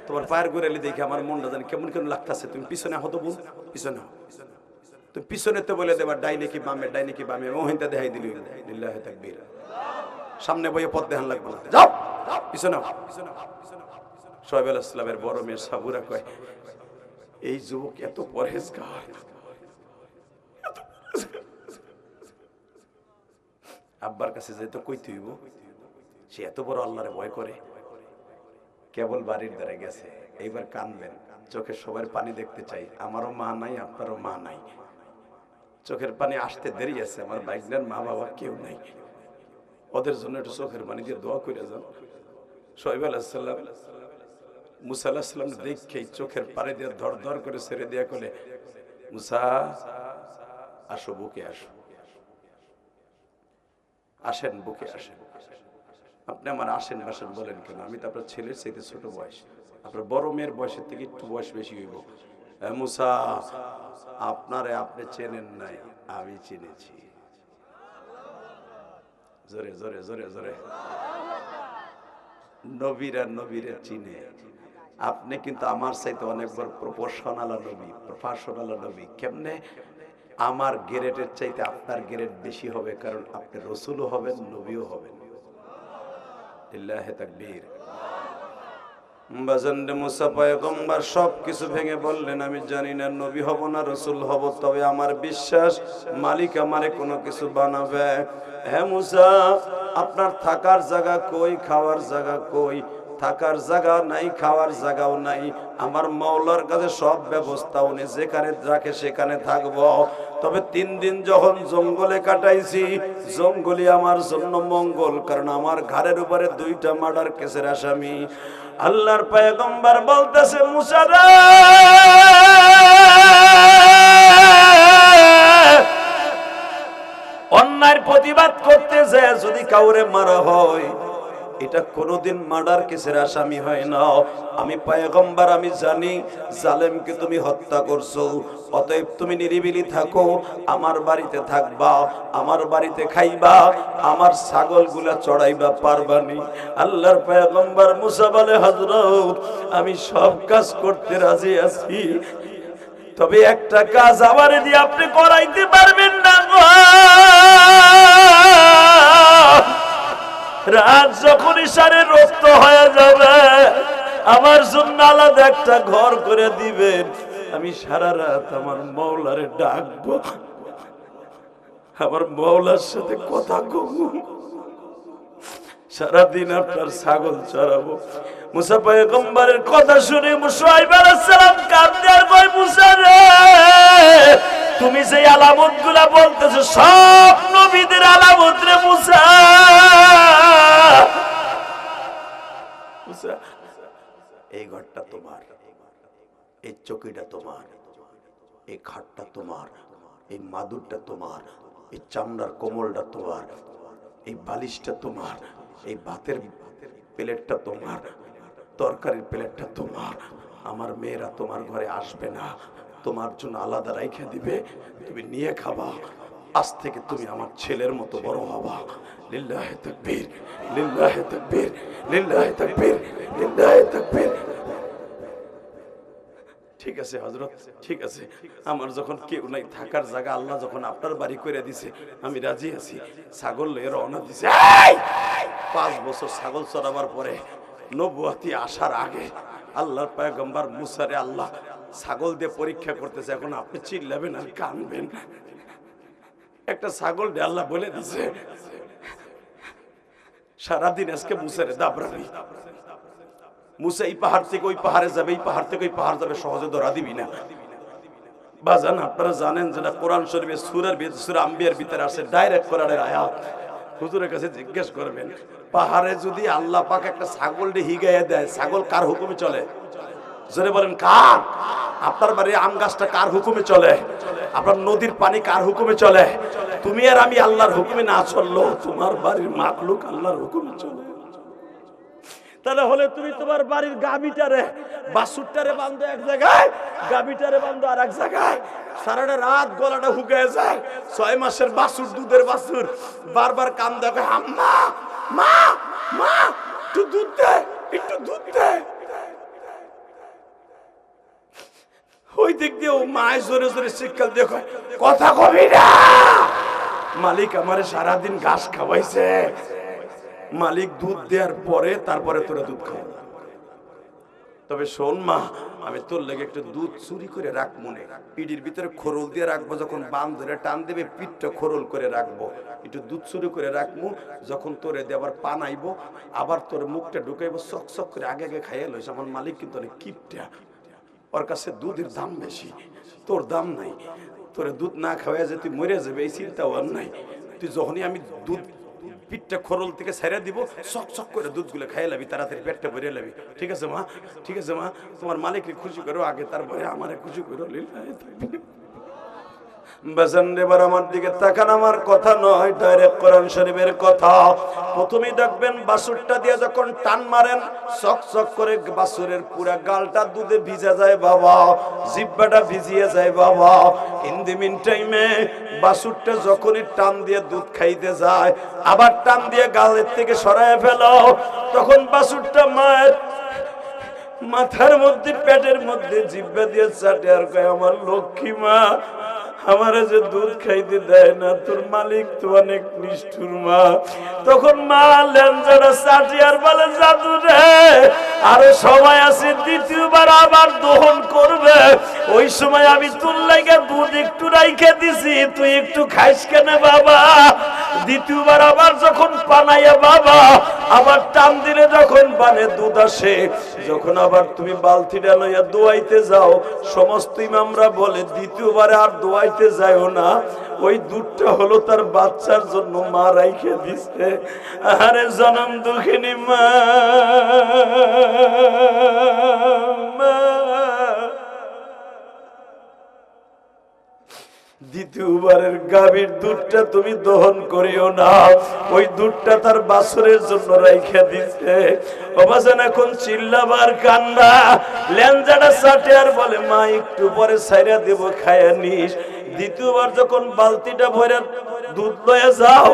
তোমার পায়ের গোড়ালি দেখে আমার মনটা জানি কেমন কেমন লাগতেছে। তুমি পিছনে হতো বোন, পিছনে হও। তুমি পিছনে তো বলে দেবা ডাইনে কি বামে, ডাইনে কি বামে, মোহিনটা দেখাই দিলি। লিল্লাহি তাকবীর। সামনে বইয়ে পথ দেখান লাগবে না, যাও পিছনে হও। শুআয়ব আলাইহিস সালামের বড় মেয়ে সাবুরা কয় এই যুবক এত পরহেজগার, আব্বার কাছে যেতে কইতে হইব, সে এত বড় আল্লাহরে ভয় করে। কেবল বাড়ির দ্বারা গেছে, এইবার কানবেন, চোখের সবার পানি দেখতে চাই। আমারও মা নাই, আপনারও মা নাই, চোখের পানি আসতে দেরি আছে। আমার বাইকনার মা বাবা কেউ নাই, ওদের জন্য একটু চোখের পানি দিয়ে দোয়া করে যান। শুআয়ব আলাইহিস সালাম মুসা আলাইহিস সালাম দেখেই চোখের পানি দিয়ে ধর ধর করে ছেড়ে দিয়া বলে, মুসা আসো, বুকে আসো, আসেন বুকে আসেন। আপনি আমার আসেন বাসেন বলেন কেন? আমি তো আপনার ছেলের চাইতে ছোট বয়স, আপনার বড় মেয়ের বয়সের থেকে একটু বয়স বেশি হইব। মুসা আপনারে আপনি চেনেন নাই, আমি চিনেছি। জোরে জোরে জোরে জোরে। নবীরা নবীরে চিনে। আপনি কিন্তু আমার চাইতে অনেক বড় প্রপোর্শনাল নবী, প্রফেশনাল নবী। কেমনে? আমার গ্রেডের চাইতে আপনার গ্রেড বেশি হবে, কারণ আপনি রসুলও হবেন, নবীও হবেন। লিল্লাহি তাকবীর। বাজানরে মুসা পয়গম্বর সবকিছু ভেঙে বললেন, আমি জানি না নবী হব না রসুল হব, তবে আমার বিশ্বাস মালিক আমারে কোনো কিছু বানাবে। হে মুসা, আপনার থাকার জায়গা কই, খাওয়ার জায়গা কই? থাকার জায়গা নাই, খাওয়ার জায়গাও নাই। আমার মাওলার কাছে সব ব্যবস্থা, উনি যেখানে রাখে সেখানে থাকবো। তবে 3 দিন যখন জঙ্গলে কাটাইছি, জঙ্গলই আমার জন্য মঙ্গল, কারণ আমার ঘাড়ের উপরে 2টা মার্ডার কেসের আসামি। আল্লাহর পয়গম্বর বলতেছে, মুসা রে, অন্যায়ের প্রতিবাদ করতে যায় যদি কাউরে মারা হয়, এটা কোনোদিন মার্ডার কেসের আসামি হয় না। আমি পয়গম্বর, আমি জানি জালেমকে তুমি হত্যা করছো, অতএব তুমি নিরিবিলি থাকো, আমার বাড়িতে থাকবা, আমার বাড়িতে খাইবা, আমার ছাগলগুলা চড়াইবা, পারবানি। আল্লাহর পয়গম্বর মুসা বলে, হযরত আমি সব কাজ করতে রাজি আছি, তবে একটা কাজ আমারে দিয়ে আপনি করাইতে পারবেন না গো। রাত যখন ইশারে রক্ত হয়ে যাবে, আমার জন্য আলাদা একটা ঘর করে দিবেন, আমি সারা রাত আমার মাওলারে ডাকবো, আমার মাওলার সাথে কথা কবো, সারাদিন আপনার ছাগল চড়াবো। মুসা পয়গম্বরের কথা শুনে শুআয়ব আলাইহিস সালাম কাঁদতে আর কয়, মুসা রে, তুমি যে আলামত গুলা বলতেছো সব নবীদের আলামত রে মুসা। মুসা, এই ঘরটা তোমার, এই চকিটা তোমার, এই খাটটা তোমার, এই মাদুরটা তোমার, এই চামড়ার কোমলটা তোমার, এই বালিশটা তোমার, এই ভাতের প্লেটটা তোমার, তরকারির প্লেটটা তোমার। আমার মেয়েরা তোমার ঘরে আসবে না, তোমার জন্য আলাদা রাইখে দিবে, তুমি নিয়ে খাবা। আজ থেকে তুমি আমার ছেলের মতো বড় হবা। লিল্লাহি তাকবীর, লিল্লাহি তাকবীর, লিল্লাহি তাকবীর, লিল্লাহি তাকবীর। ঠিক আছে হযরত, ঠিক আছে, আমার যখন কেউ নাই, থাকার জায়গা আল্লাহ যখন আপনার বাড়ি করে দিছে, আমি রাজি আছি। ছাগল লয়ে রওনা দিছে। 5 বছর ছাগল চড়াবার পরে, নবুয়তি আসার আগে, আল্লাহর পয়গম্বর মুসারে আল্লাহ ছাগল দিয়ে পরীক্ষা করতেছে। এখন আপনি চিল্লাবেন আর কানবেন। একটা ছাগল দিয়ে আল্লাহ বলে দিছে, সারাদিন আজকে মুসারে দাবরাবি। মুসা এই পাহাড় থেকে ওই পাহাড়ে যাবে, এই পাহাড় থেকে ওই পাহাড় যাবে, সহজে ধরা দিবি না। বাজান, আপনারা জানেন যেটা কোরআন শরীফের সূরা আম্বিয়ার ভিতরে আছে, ডাইরেক্ট কোরআনের আয়াত। হুজুরের কাছে জিজ্ঞেস করবেন, পাহাড়ে যদি আল্লাহ পাক একটা ছাগল দিয়ে হিগাইয়া দেয়, ছাগল কার হুকুমে চলে? জোরে বলেন, কার? আপনার বাড়ির আম গাছটা কার হুকুমে চলে? আপনার নদীর পানি কার হুকুমে চলে? তুমি আর আমি আল্লাহর হুকুমে না চললো, তোমার বাড়ির মাখলুক আল্লাহর হুকুমে চলে। তাহলে হলে তুমি তোমার বাড়ির গাবিটারে, বাছুরটারে বাঁধো এক জায়গায়, গাবিটারে বাঁধো আর এক জায়গায়, সারাটা রাত গলাটা হুকে যায়। 6 মাসের বাছুর, দুধের বাছুর, বারবার কান দেখে, আম্মা, মা, মা, একটু দুধ দে, একটু দুধ দে। ওই দিক দিয়ে ও মায় জোরে জোরে শিক্ষা দিয়ে কথা কবি না, মালিক আমারে সারাদিন ঘাস খাওয়াইছে। মালিক দুধ দেওয়ার পরে তারপরে তোরা দুধ খাও। তবে শোন মা, আমি তোর লেগে একটু দুধ চুরি করে রাখ, মনে পিঠির ভিতরে খোরল দিয়ে রাখবো, যখন বান ধরে টান দেবে পিঠটা খোরল করে রাখবো, একটু দুধ চুরি করে রাখবো, যখন তোরে দিয়ে আবার পান আইবো, আবার তোর মুখটা ঢুকাইবো, চক চক করে আগে আগে খাইয়ে লইস। আমার মালিক কিন্তু অনেক কিপটা, ওর কাছে দুধের দাম বেশি, তোর দাম নাই। তোরে দুধ না খাওয়া যে তুই মরে যাবে এই চিন্তাও আর নাই। তুই যখনই আমি দুধ পিঠটা খোরল থেকে ছেড়ে দিব, চক চক করে দুধগুলো খাইয়ে লাবি, তাড়াতাড়ি পেটটা ভরে লাবি। ঠিক আছে মা, ঠিক আছে মা, তোমার মালিককে খুশি করো আগে, তারপরে আমারে খুশি করো। এবার আমার দিকে তাকান, আমার কথা নয়, ডাইরেক্ট কোরআন শরীফের কথা। প্রথমেই দেখবেন বাছুরটা দিয়ে যখন টান মারেন, চক চক করে বাছুরের পুরা গালটা দুধে ভিজে যায় বাবা, জিহ্বাটা ভিজিয়ে যায় বাবা। ইন দি মিন টাইমে বাছুরটা যখনই টান দিয়ে দুধ খাইতে যায়, আবার টান দিয়ে গালের থেকে সরায় ফেলো, তখন বাছুরটা মায়ের মাথার মধ্যে, পেটের মধ্যে জিহ্বা দিয়ে চাটে আর কয়, আমার লক্ষ্মী মা, আমারে যে দুধ খাইতে দেয় না, তোর মালিক তো অনেক নিষ্ঠুর মা। তখন মা লেঞ্জাটা চাটি আর বলে, জাদু রে, আরো সময় আছে, দ্বিতীয়বার আবার দহন করবে, ওই সময় আমি তোর লাগা দুধ একটু রাইখে দিছি, তুই একটু খাইস কেন বাবা? দ্বিতীয়বার আবার যখন পানাইয়া বাবা আবার টান দিলে যখন বানে দুধ আসে, যখন আবার তুমি বালতিটা লইয়া দোয়াইতে যাও, সমস্ত ইমামরা বলে দ্বিতীয়বারে আর দোয়াইতে যাও না, ওই দুধটা হলো তার বাচ্চার জন্য মা রাইখে দিছে। আরে জনম দুঃখিনী মা, দ্বিতীয়বারের গাভীর দুধটা তুমি দহন করিও না, ওই দুধটা তার বাছুরের জন্য রাইখা দিছে। অবাজান এখন চিল্লাবার কান্না, ল্যাঞ্জাটা চাটে আর বলে মা একটু পরে ছাইরা দেব, খায়া নিস। দ্বিতীয়বার যখন বালতিটা ভরে দুধ লয়ে যাও,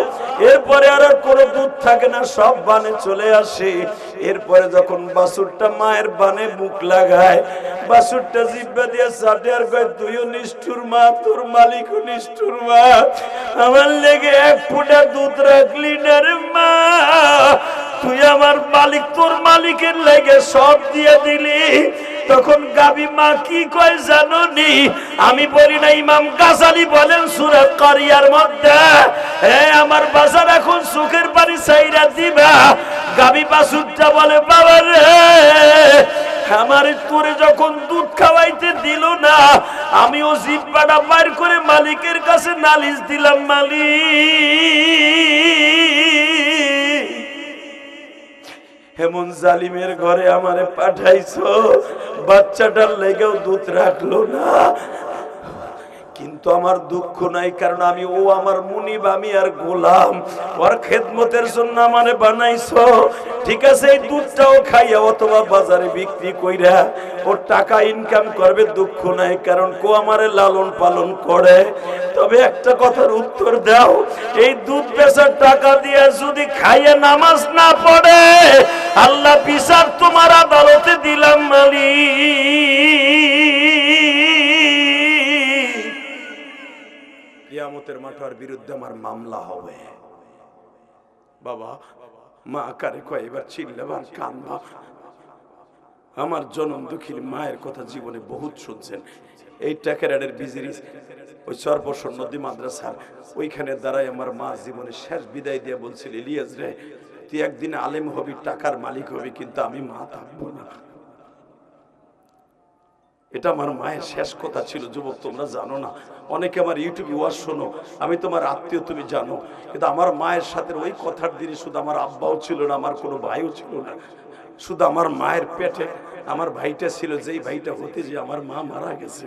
এরপরে আর কোনো দুধ থাকে না, সব বানে চলে আসে। এরপরে যখন বাছুরটা মায়ের বানে মুখ লাগায়, বাছুরটা জিব্বা দিয়ে চাটে আর কয় তুইও নিষ্ঠুর মা, তোর মালিকও নিষ্ঠুর মা, আমার লেগে এক ফোঁটা দুধ রাখলি না রে মা, তুই আমার মালিক, তোর মালিকের লেগে সব দিয়ে দিলি। তখন গাবি মা কি কয় জানো নি? আমি বলি না, ইমাম গাজালি বলেন সূরা কারিয়ার মধ্যে, হে আমার বাজার এখন চোখের পানি ছাইরা দিবা। গাবি বাছুরটা বলে বাবা রে, আমার তোরে যখন দুধ খাওয়াইতে দিল না, আমিও জিব্বাটা বাইর করে মালিকের কাছে নালিশ দিলাম, মালিক এমন জালিমের ঘরে আমারে পাঠাইছো, বাচ্চাটার লেগেও দুধ রাখলো না। কিন্তু আমার দুঃখ নাই, কারণ আমি ও আমার মুনিব, আমি আর গোলাম, ওর খেদমতের জন্য আমারে বানাইছো। ঠিক আছে, এই দুধটাও খাইয়া অথবা বাজারে বিক্রি কইরা ওর টাকা ইনকাম করবে, দুঃখ নাই, কারণ কো আমারে লালন পালন করে। তবে একটা কথার উত্তর দাও, এই দুধ বেচার টাকা দিয়ে যদি খাইয়ে নামাজ না পড়ে, আল্লাহ বিচার তোমার আদালতে দিলাম মালিক। কিয়ামতের মাঠার বিরুদ্ধে আমার মামলা হবে। বাবা মা কারে কয় এবার চিল্লাবার কানবা। আমার জনম দুঃখীর মায়ের কথা জীবনে বহুত শুনছেন। এই টাকারের বিজিরি ওই সর্বস্ব নদী মাদ্রাসার ওইখানে দাঁড়ায় আমার মা জীবনে শেষ বিদায় দিয়ে বলছিল, ইলিয়াস রে তুই একদিন আলেম হবি, টাকার মালিক হবি, কিন্তু আমি মা থাকবো না। এটা আমার মায়ের শেষ কথা ছিল। যুবক তোমরা জানো না, অনেকে আমার ইউটিউবে ওয়াজ শোনো, আমি তোমার আত্মীয়, তুমি জানো, কিন্তু আমার মায়ের সাথে ওই কথার দিনে শুধু আমার আব্বাও ছিল না, আমার কোনো ভাইও ছিল না, শুধু আমার মায়ের পেটে আমার ভাইটা ছিল, যেই ভাইটা হতে যে আমার মা মারা গেছে।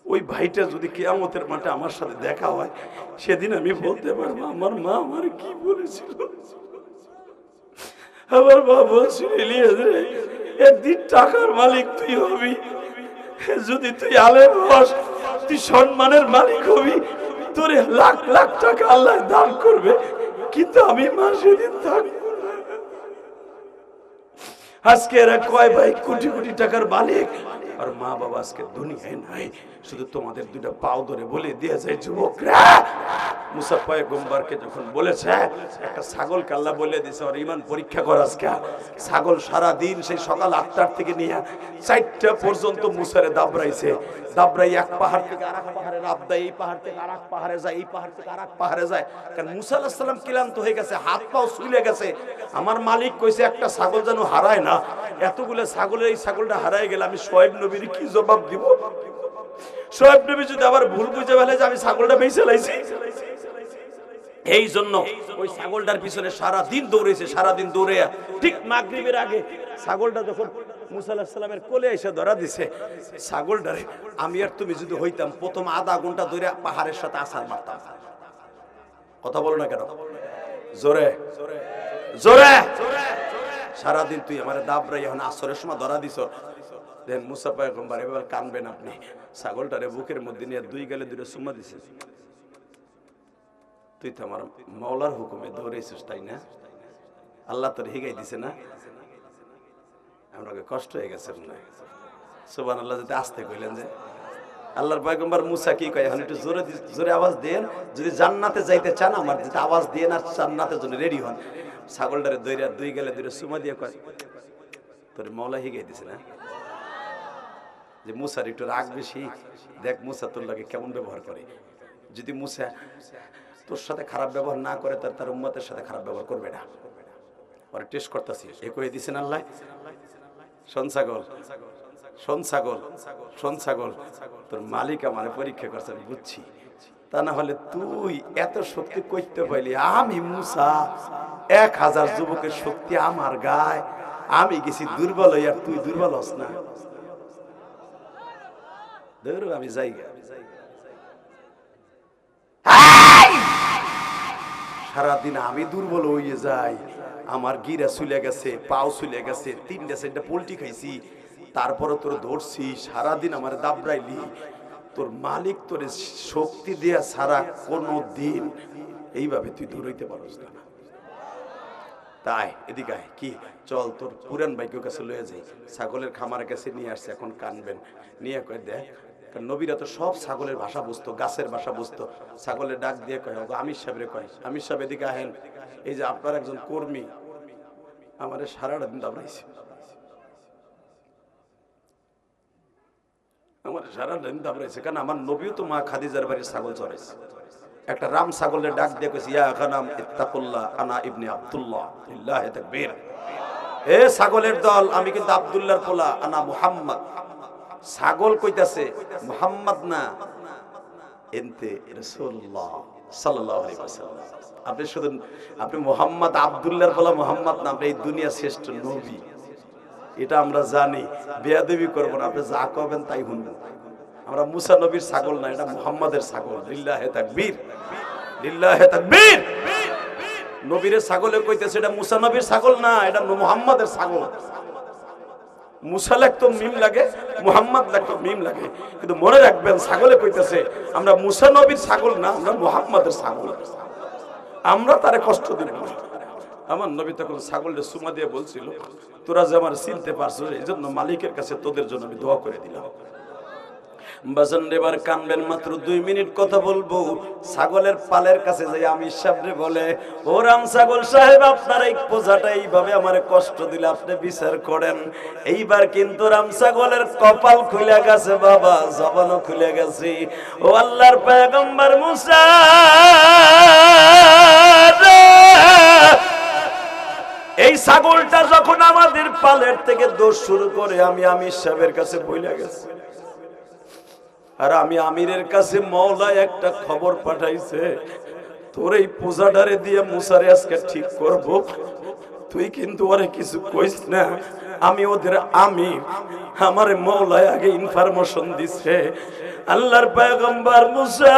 ওই ভাইটা যদি কিয়ামতের মাঠে আমার সাথে দেখা হয়, সেদিন আমি বলতে পারবো আমার মা আমার কি বলেছিল। আমার মা বলছিল, ইলিয়াস রে একদিন টাকার মালিক তুই হবি, যদি তুই আলেম হস তুই সম্মানের মালিক হবি, তোরে লাখ লাখ টাকা আল্লাহ দান করবে, কিন্তু আমি মা সেদিন থাকবো না। আজকে এরা কয় ভাই কোটি কোটি টাকার মালিক, আর মা বাবা আজকে দুনিয়ায় নাই। শুধু তোমাদের দুটা পাও ধরে বলে দিয়ে যায়, যুবকরা মুসা পয়গম্বরকে যখন বলেছে একটা ছাগলকে আল্লাহ বলে দিয়েছে ওর ইমান পরীক্ষা কর। আজকে ছাগল সারা দিন সেই সকাল 8টার থেকে নিয়ে 4টা পর্যন্ত মুসারে দাবড়াইছে, দাবড়াই এক পাহাড় থেকে আরেক পাহাড়ে লাফ দেয়, এই পাহাড় থেকে আরেক পাহাড়ে যায়, এই পাহাড় থেকে আরেক পাহাড়ে যায়, কারণ মুসা আলাইহিস সালাম ক্লান্ত হয়ে গেছে, হাত পাও ছুলে গেছে। আমার মালিক কইছে একটা ছাগল যেন হারায় না, এতগুলো ছাগলের এই ছাগলটা হারায় গেলে আমি শোয়েব নবীর কি জবাব দিব? শোয়েব নবী যদি আবার ভুল বুঝে ফেলে যে আমি ছাগলটা বেঁচে লাইছি, এই জন্য ওই ছাগলটার পিছনে সারা দিন দৌড়েছে, সারা দিন দৌড়ে ঠিক মাগরিবের আগে ছাগলটা যখন মুসা আলাইহিস সালামের কোলে এসে ধরা দিছে, ছাগলটারে আমি আর তুমি যদি হইতাম প্রথম আধা ঘন্টা ধরে পাহাড়ের সাথে আছাড় মারতাম। কথা বলো না কেন? জোরে জোরে। সারাদিন তুই আমার দাবরাই এখন আসরের সময় ধরা দিছ। দেন মুসা পয়গম্বর এবার কানবেন আপনি, ছাগলটারে বুকের মধ্যে নিয়ে 2 গালে 2টা চুমা দিছে। তুই তো আমার মাওলার হুকুমে দৌড়েছিস, তাই না? আল্লাহ তোর হিগাই দিছে না? আমাকে কষ্ট হয়ে গেছে মনে হয়। সুবহানাল্লাহ, যদি আসতে কইলেন যে আল্লাহর পয়গম্বর মুসা কি কয়, এখন একটু জোরে জোরে আওয়াজ দেন, যদি জান্নাতে যাইতে চান আমার যদি আওয়াজ দেন আর জান্নাতের জন্য রেডি হন। ছাগলটারে দইরা 2 গালে 2টা চুমা দিয়ে কয় তোর মাওলা হিগাই দিছে না? যে মুসার একটু রাগ বেশি, দেখ মুসা তোর লাগে কেমন ব্যবহার করে। যদি মুসা তোর সাথে খারাপ ব্যবহার না করে তার উম্মতের সাথে খারাপ ব্যবহার করবে না। ওরা টেস্ট করতেছি, এ কয়ে দিছেন আল্লাহ। শোন ছাগল, শোন ছাগল, শোন ছাগল, তোর মালিক আমার পরীক্ষা করছে, আমি বুঝছি। তা না হলে তুই এত শক্তি করতে পাইলি? আমি মুসা, 1000 যুবকের শক্তি আমার গায়ে, আমি গেছি দুর্বল হই, আর তুই দুর্বল হস না? ধরো আমি যাই। সারাদিন আমি দুর্বল হয়ে যাই, আমার গিরা চলে গেছে, পাও চলে গেছে, 3টা-4টা পোল্টি খাইছি, তারপরে তোর ধরছি, সারাদিন আমার দাবড়াইলি। তোর মালিক তোর শক্তি দেয়া ছাড়া কোনো দিন এইভাবে তুই দৌড়াইতে পারস না। তাই এদিকে আয়, কি চল তোর পুরান ভাইকের কাছে লয়ে যাই, ছাগলের খামারের কাছে নিয়ে আসছে, এখন কানবেন। নিয়ে কয় দেখ, কারণ নবীরা তো সব ছাগলের ভাষা বুঝতো, গাছের ভাষা বুঝতো। ছাগলের ডাক দিয়ে কয়, আমির সাহেবরে কয়, আমির সাহেব এদিকে আহেন, এই যে আপনার একজন কর্মী আমারে সারাটা দিন দাবড়াইছে, আমার সারাটা দিন দাবড়াইছে, কারণ আমার নবীও তো মা খাদিজার বাড়ির ছাগল চড়াইছে। একটা রাম ছাগলের ডাক দিয়ে কইছে, ইয়া গানাম ইত্তাকুল্লাহ আনা ইবনে আব্দুল্লাহ, লিল্লাহি তাকবীর। এ ছাগলের দল, আমি কিন্তু আব্দুল্লাহর পোলা, আনা মুহাম্মদ। ছাগল কইতাছে মুহাম্মদ না, এনতে রাসূলুল্লাহ সাল্লাল্লাহু আলাইহি ওয়াসাল্লাম। আপনি শুধু, আপনি মুহাম্মদ আব্দুল্লাহর পোলা মুহাম্মদ না, আপনি এই দুনিয়ার শ্রেষ্ঠ নবী, এটা আমরা জানি। বেয়াদবি করব না, আপনি যা করবেন তাই শুনবেন। আমরা মুসা নবীর ছাগল না, এটা মুহাম্মাদের ছাগল। লিল্লাহি তাকবীর, লিল্লাহি তাকবীর। নবীর ছাগলে কইতেছে এটা মুসা নবীর ছাগল না, এটা মুহাম্মাদের ছাগল। মুসা লাগতো মিম লাগে, মুহাম্মদ লাগতো মিম লাগে, কিন্তু মনে রাখবেন ছাগলে কইতেছে আমরা মুসা নবীর ছাগল না, আমরা মুহাম্মাদের ছাগল। আমরা তারে কষ্ট দিব না। আমার নবী তখন ছাগলটা সুমা দিয়ে বলছিল, তোরা যে আমার চিনতে পারছো, এই জন্য মালিকের কাছে তোদের জন্য আমি দোয়া করে দিলাম। বাজান এবার কানবেন, মাত্র 2 মিনিট কথা বলবো। ছাগলের পালের কাছে যাই আমির সাহেবরে বলে, ও রাম ছাগল সাহেব, আপনার এই পোজাটা এইভাবে আমারে কষ্ট দিলে আপনি বিচার করেন। এইবার কিন্তু রাম ছাগলের কপাল খুলে গেছে বাবা, জবানও খুলে গেছে। ও আল্লাহর পয়গম্বর মুসা, এই ছাগলটা যখন আমাদের পালের থেকে দৌড় শুরু করে, আমি আমির সাহেবের কাছে বইলা গেছি, আর আমি আমিরের কাছে মওলা একটা খবর পাঠাইছে, তোর এই পূজাডারে দিয়ে মুসারে আজকে ঠিক করব, তুই কিন্তু ওরে কিছু কইস না। আমি ওদের আমির, আমারে মওলা আগে ইনফরমেশন দিছে। আল্লাহর পয়গম্বর মুসা,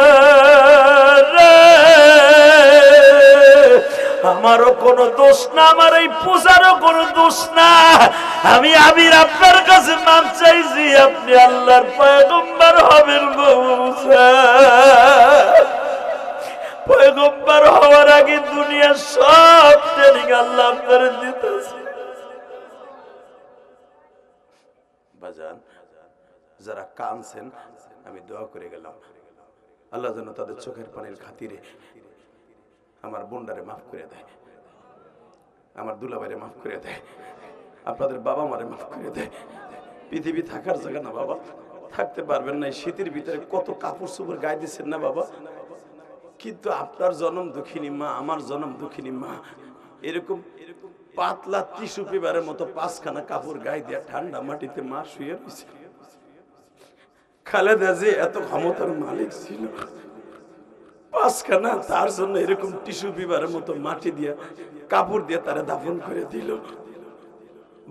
আমারও কোনো দোষ না, আমার এই পূজারও কোনো দোষ না। আমি আমির আপনার কাছে মাপ চাইছি, আপনি আল্লাহর পয়গম্বর হবেন। মুসা পয়গম্বর হওয়ার আগে দুনিয়ার সব ট্রেনিং আল্লাহ আপনার দিতেছে। বাজান যারা কাঁদছেন, আমি দোয়া করে গেলাম, আল্লাহ যেন তাদের চোখের পানির খাতিরে আমার বোনডারে মাফ করে দেয়, আমার দুলাভাইরে মাফ করে দেয়, আপনাদের বাবা মারে মাফ করে দেয়। পৃথিবী থাকার জায়গা না বাবা, থাকতে পারবেন না। শীতের ভিতরে কত কাপড় চোপড় গায়ে দিচ্ছেন না বাবা, কিন্তু আপনার জনম দুঃখিনী মা, আমার জনম দুঃখিনী মা, এরকম পাতলা টিস্যু পেপারের মতো 5খানা কাপড় গায়ে দিয়ে ঠান্ডা মাটিতে মা শুয়ে রয়েছে। খালেদা যে এত ক্ষমতার মালিক ছিল, 5খানা তার জন্য এরকম টিস্যু পেপারের মতো মাটি দিয়ে কাপড় দিয়ে তারা দাফন করে দিল।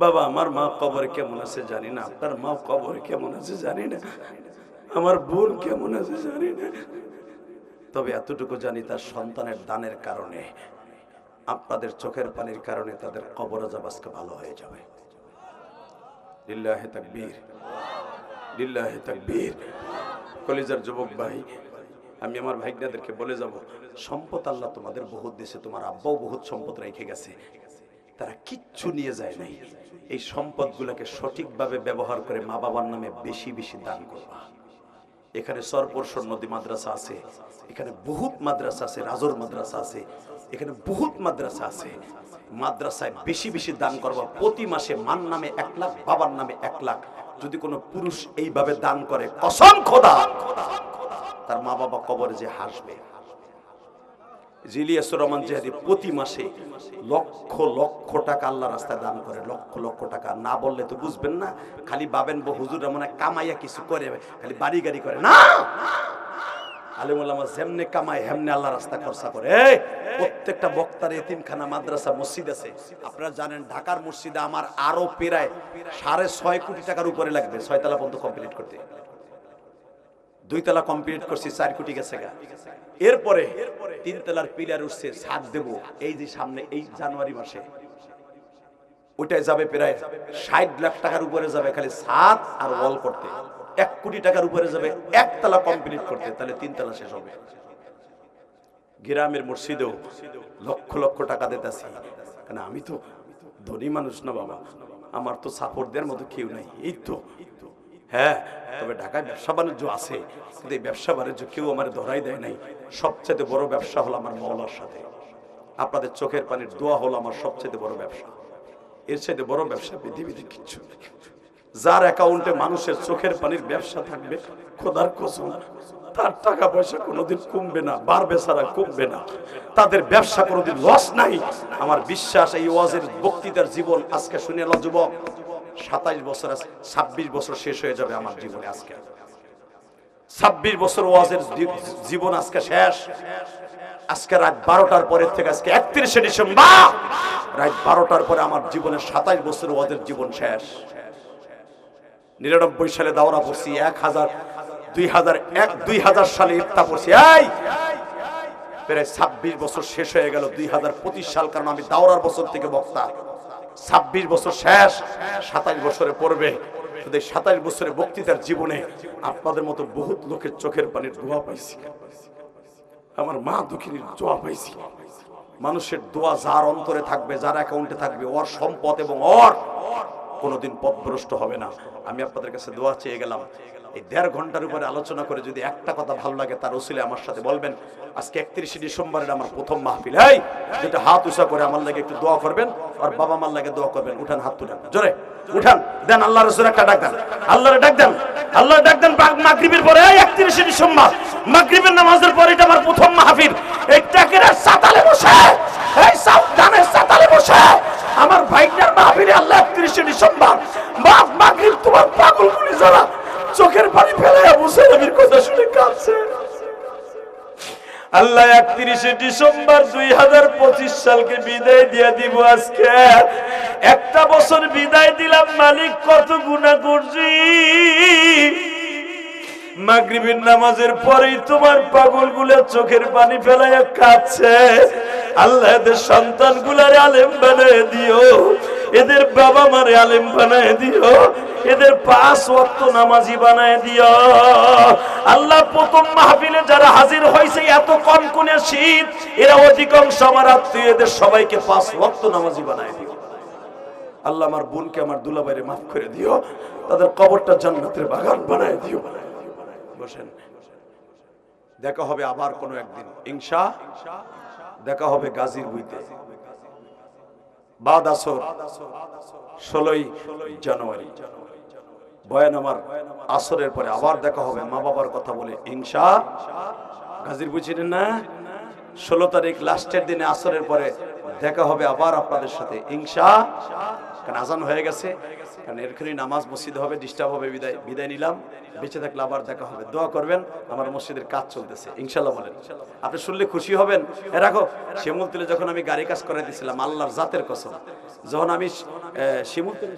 বাবা, আমার মা কবরে কেমন আছে জানি না, আপনার মা কবরে কেমন আছে জানি না, আমার বোন কেমন আছে জানি না, তবে এতটুকু জানি তার সন্তানের দানের কারণে, আপনাদের চোখের পানির কারণে তাদের কবর আযাব আজকে ভালো হয়ে যাবে। লিল্লাহি তাকবীর, লিল্লাহি তাকবীর। কলিজার যুবক ভাই, আমি আমার ভাইগনাদেরকে বলে যাব, সম্পদ আল্লাহ তোমাদের বহুত দিয়েছে, তোমার আব্বাও বহুত সম্পদ রেখে গেছে, তারা কিচ্ছু নিয়ে যায় নাই। এই সম্পদগুলোকে সঠিকভাবে ব্যবহার করে মা বাবার নামে বেশি বেশি দান করবা। এখানে সরপরশর নদী মাদ্রাসা আছে, এখানে বহুত মাদ্রাসা আছে, রাজর মাদ্রাসা আছে, এখানে বহুত মাদ্রাসা আছে। মাদ্রাসায় বেশি বেশি দান করবা। প্রতি মাসে মার নামে 1 লাখ, বাবার নামে 1 লাখ। যদি কোনো পুরুষ এইভাবে দান করে, কসম খোদা তার মা বাবা কবরে যে হাসবে। ইলিয়াসুর রহমান জিহাদি প্রতি মাসে লক্ষ লক্ষ টাকা আল্লাহ রাস্তায় দান করে, লক্ষ লক্ষ টাকা। না বললে তো বুঝবেন না, খালি ভাবেন হুজুর মনে কামাইয়া কিছু করে, খালি বাড়ি গাড়ি করে না। আলেম ওলামা যেমনে কামায় হেমনে আল্লাহ রাস্তা খরচা করে। প্রত্যেকটা বক্তার এতিমখানা, মাদ্রাসা, মসজিদ আছে। আপনারা জানেন ঢাকার মসজিদে আমার আরো প্রায় 6.5 কোটি টাকার উপরে লাগবে 6 তলা পর্যন্ত কমপ্লিট করতে। 2 তলা কমপ্লিট করছি, 4 কোটি গেছে গা। এরপরে 3 তলার পিলার উঠছে, ছাদ দেব এই যে সামনে এই জানুয়ারি মাসে, ওইটাই যাবে প্রায় 60 লাখ টাকার উপরে যাবে খালি ছাদ আর ওয়াল করতে। 1 কোটি টাকার উপরে যাবে 1 তলা কমপ্লিট করতে, তাহলে 3 তলা শেষ হবে। গ্রামের মসজিদেও লক্ষ লক্ষ টাকা দিতেছি, কারণ আমি তো ধনী মানুষ না বাবা, আমার তো সাপোর্ট দেওয়ার মতো কেউ নাই। এই তো হ্যাঁ, তবে ঢাকায় ব্যবসা বাণিজ্য আছে, কিন্তু এই ব্যবসা বাণিজ্য কেউ আমার ধরাই দেয় নাই। সবচেয়ে বড় ব্যবসা হলো আমার মওলার সাথে। আপনাদের চোখের পানির দোয়া হলো আমার সবচেয়ে বড় ব্যবসা। এর চাইতে বড় ব্যবসা পৃথিবীতে কিচ্ছু নেই। যার অ্যাকাউন্টে মানুষের চোখের পানির ব্যবসা থাকবে, খোদার কসম তার টাকা পয়সা কোনোদিন কমবে না, বাড়বে ছাড়া কমবে না। তাদের ব্যবসা কোনোদিন লস নাই। আমার বিশ্বাস এই ওয়াজের বক্তৃতার জীবন আজকে শুনে এলো যুবক, 27 বছর, 26 বছর শেষ হয়ে যাবে আমার জীবনে। আজকে 26 বছর ওয়াজের জীবন আজকে শেষ। আজকে রাত 12টার পরের থেকে আজকে 31শে ডিসেম্বর রাত 12টার পরে আমার জীবনের 27 বছর ওয়াজের জীবন শেষ। 99 সালে দাওরা পড়ছি, 2001 সালে ইফতা পড়ছি। এই প্রায় 26 বছর শেষ হয়ে গেল, 2025 সাল, কারণ আমি দাওরার বছর থেকে বক্তা। 26 বছর শেষ, 27 বছরে পড়বে। শুধু 27 বছরের বক্তৃতার জীবনে আপনাদের মতো বহুত লোকের চোখের পানির দোয়া পাইছি, আমার মা দুঃখিনীর দোয়া পাইছি। মানুষের দোয়া যার অন্তরে থাকবে, যার অ্যাকাউন্টে থাকবে, ওর সম্পদ এবং ওর কোনোদিন পথভ্রষ্ট হবে না। আমি আপনাদের কাছে দোয়া চেয়ে গেলাম, এই 1.5 ঘন্টার উপরে আলোচনা করে যদি একটা কথা ভালো লাগে তার ওসিলে আমার সাথে বলবেন। আজকে 31শে ডিসেম্বরের আমার প্রথম মাহফিল। এই যেটা হাত উঁচা করে আমার লাগে একটু দোয়া করবেন, আর বাবা মার লাগে দোয়া করবেন। উঠান, হাত তুলেন, জোরে উঠান, দেন আল্লাহর রাসূল একটা ডাক দেন, আল্লাহর ডাক দেন, আল্লাহর ডাক দেন। মাগরিবের পরে 31শে ডিসেম্বর মাগরিবের নামাজের পরে এটা আমার প্রথম মাহফিল। এই টাকের সাতালে বসে, এই সাবধানের সাতালে বসে আমার ভাইটার মাহফিলে আল্লাহ 31শে ডিসেম্বর মাগরিব তোমার পাগলগুলি যারা চোখের পানি ফেলে মুসা নবীর কথা শুনে কাঁদছে। আল্লাহ 31শে ডিসেম্বর 2025 সালকে বিদায় দিয়ে দিব। আজকে একটা বছর বিদায় দিলাম, মালিক কত গুনাহ করছি। মাগরিবের নামাজের পরেই তোমার পাগলগুলো চোখের পানি ফেলাইয়া কাঁদছে। আল্লাহ এদের সন্তানগুলারে আলেম বানায় দিও, এদের বাবা মারে আলেম বানায় দিও, এদের 5 ওয়াক্ত নামাজি বানায় দিও। আল্লাহ প্রথম মাহফিলে যারা হাজির হয়েছে এত কম কোনে শীত, এরা অধিকাংশ আমার আত্মীয়, এদের সবাইকে 5 ওয়াক্ত নামাজি বানায় দিও। আল্লাহ আমার বোনকে, আমার দুলাভাইরে মাফ করে দিও, তাদের কবরটা জান্নাতের বাগান বানায় দিও। বসেন, দেখা হবে আবার কোনো একদিন ইনশাআল্লাহ। দেখা হবে গাজীর বুইতে বাদ আসর 16ই জানুয়ারি বয়ান আমার আসরের পরে। আবার দেখা হবে মা বাবার কথা বলে ইনশাআল্লাহ। গাজীর বুই চিনেন না? 16 তারিখ লাস্টের দিনে আসরের পরে দেখা হবে আবার আপনাদের সাথে ইনশাআল্লাহ। কারণ আজান হয়ে গেছে, কারণ এরখানে নামাজ মসজিদে হবে, ডিস্টার্ব হবে, বিদায় নিলাম। বেঁচে থাকলে আবার দেখা হবে। দোয়া করবেন, আমার মসজিদের কাজ চলতেছে ইনশাআল্লাহ। বলেন, আপনি শুনলে খুশি হবেন। রাখো, শিমুলতলে যখন আমি গাড়ি কাজ করে দিয়েছিলাম, আল্লাহর জাতের কসম, যখন আমি শিমুলতলে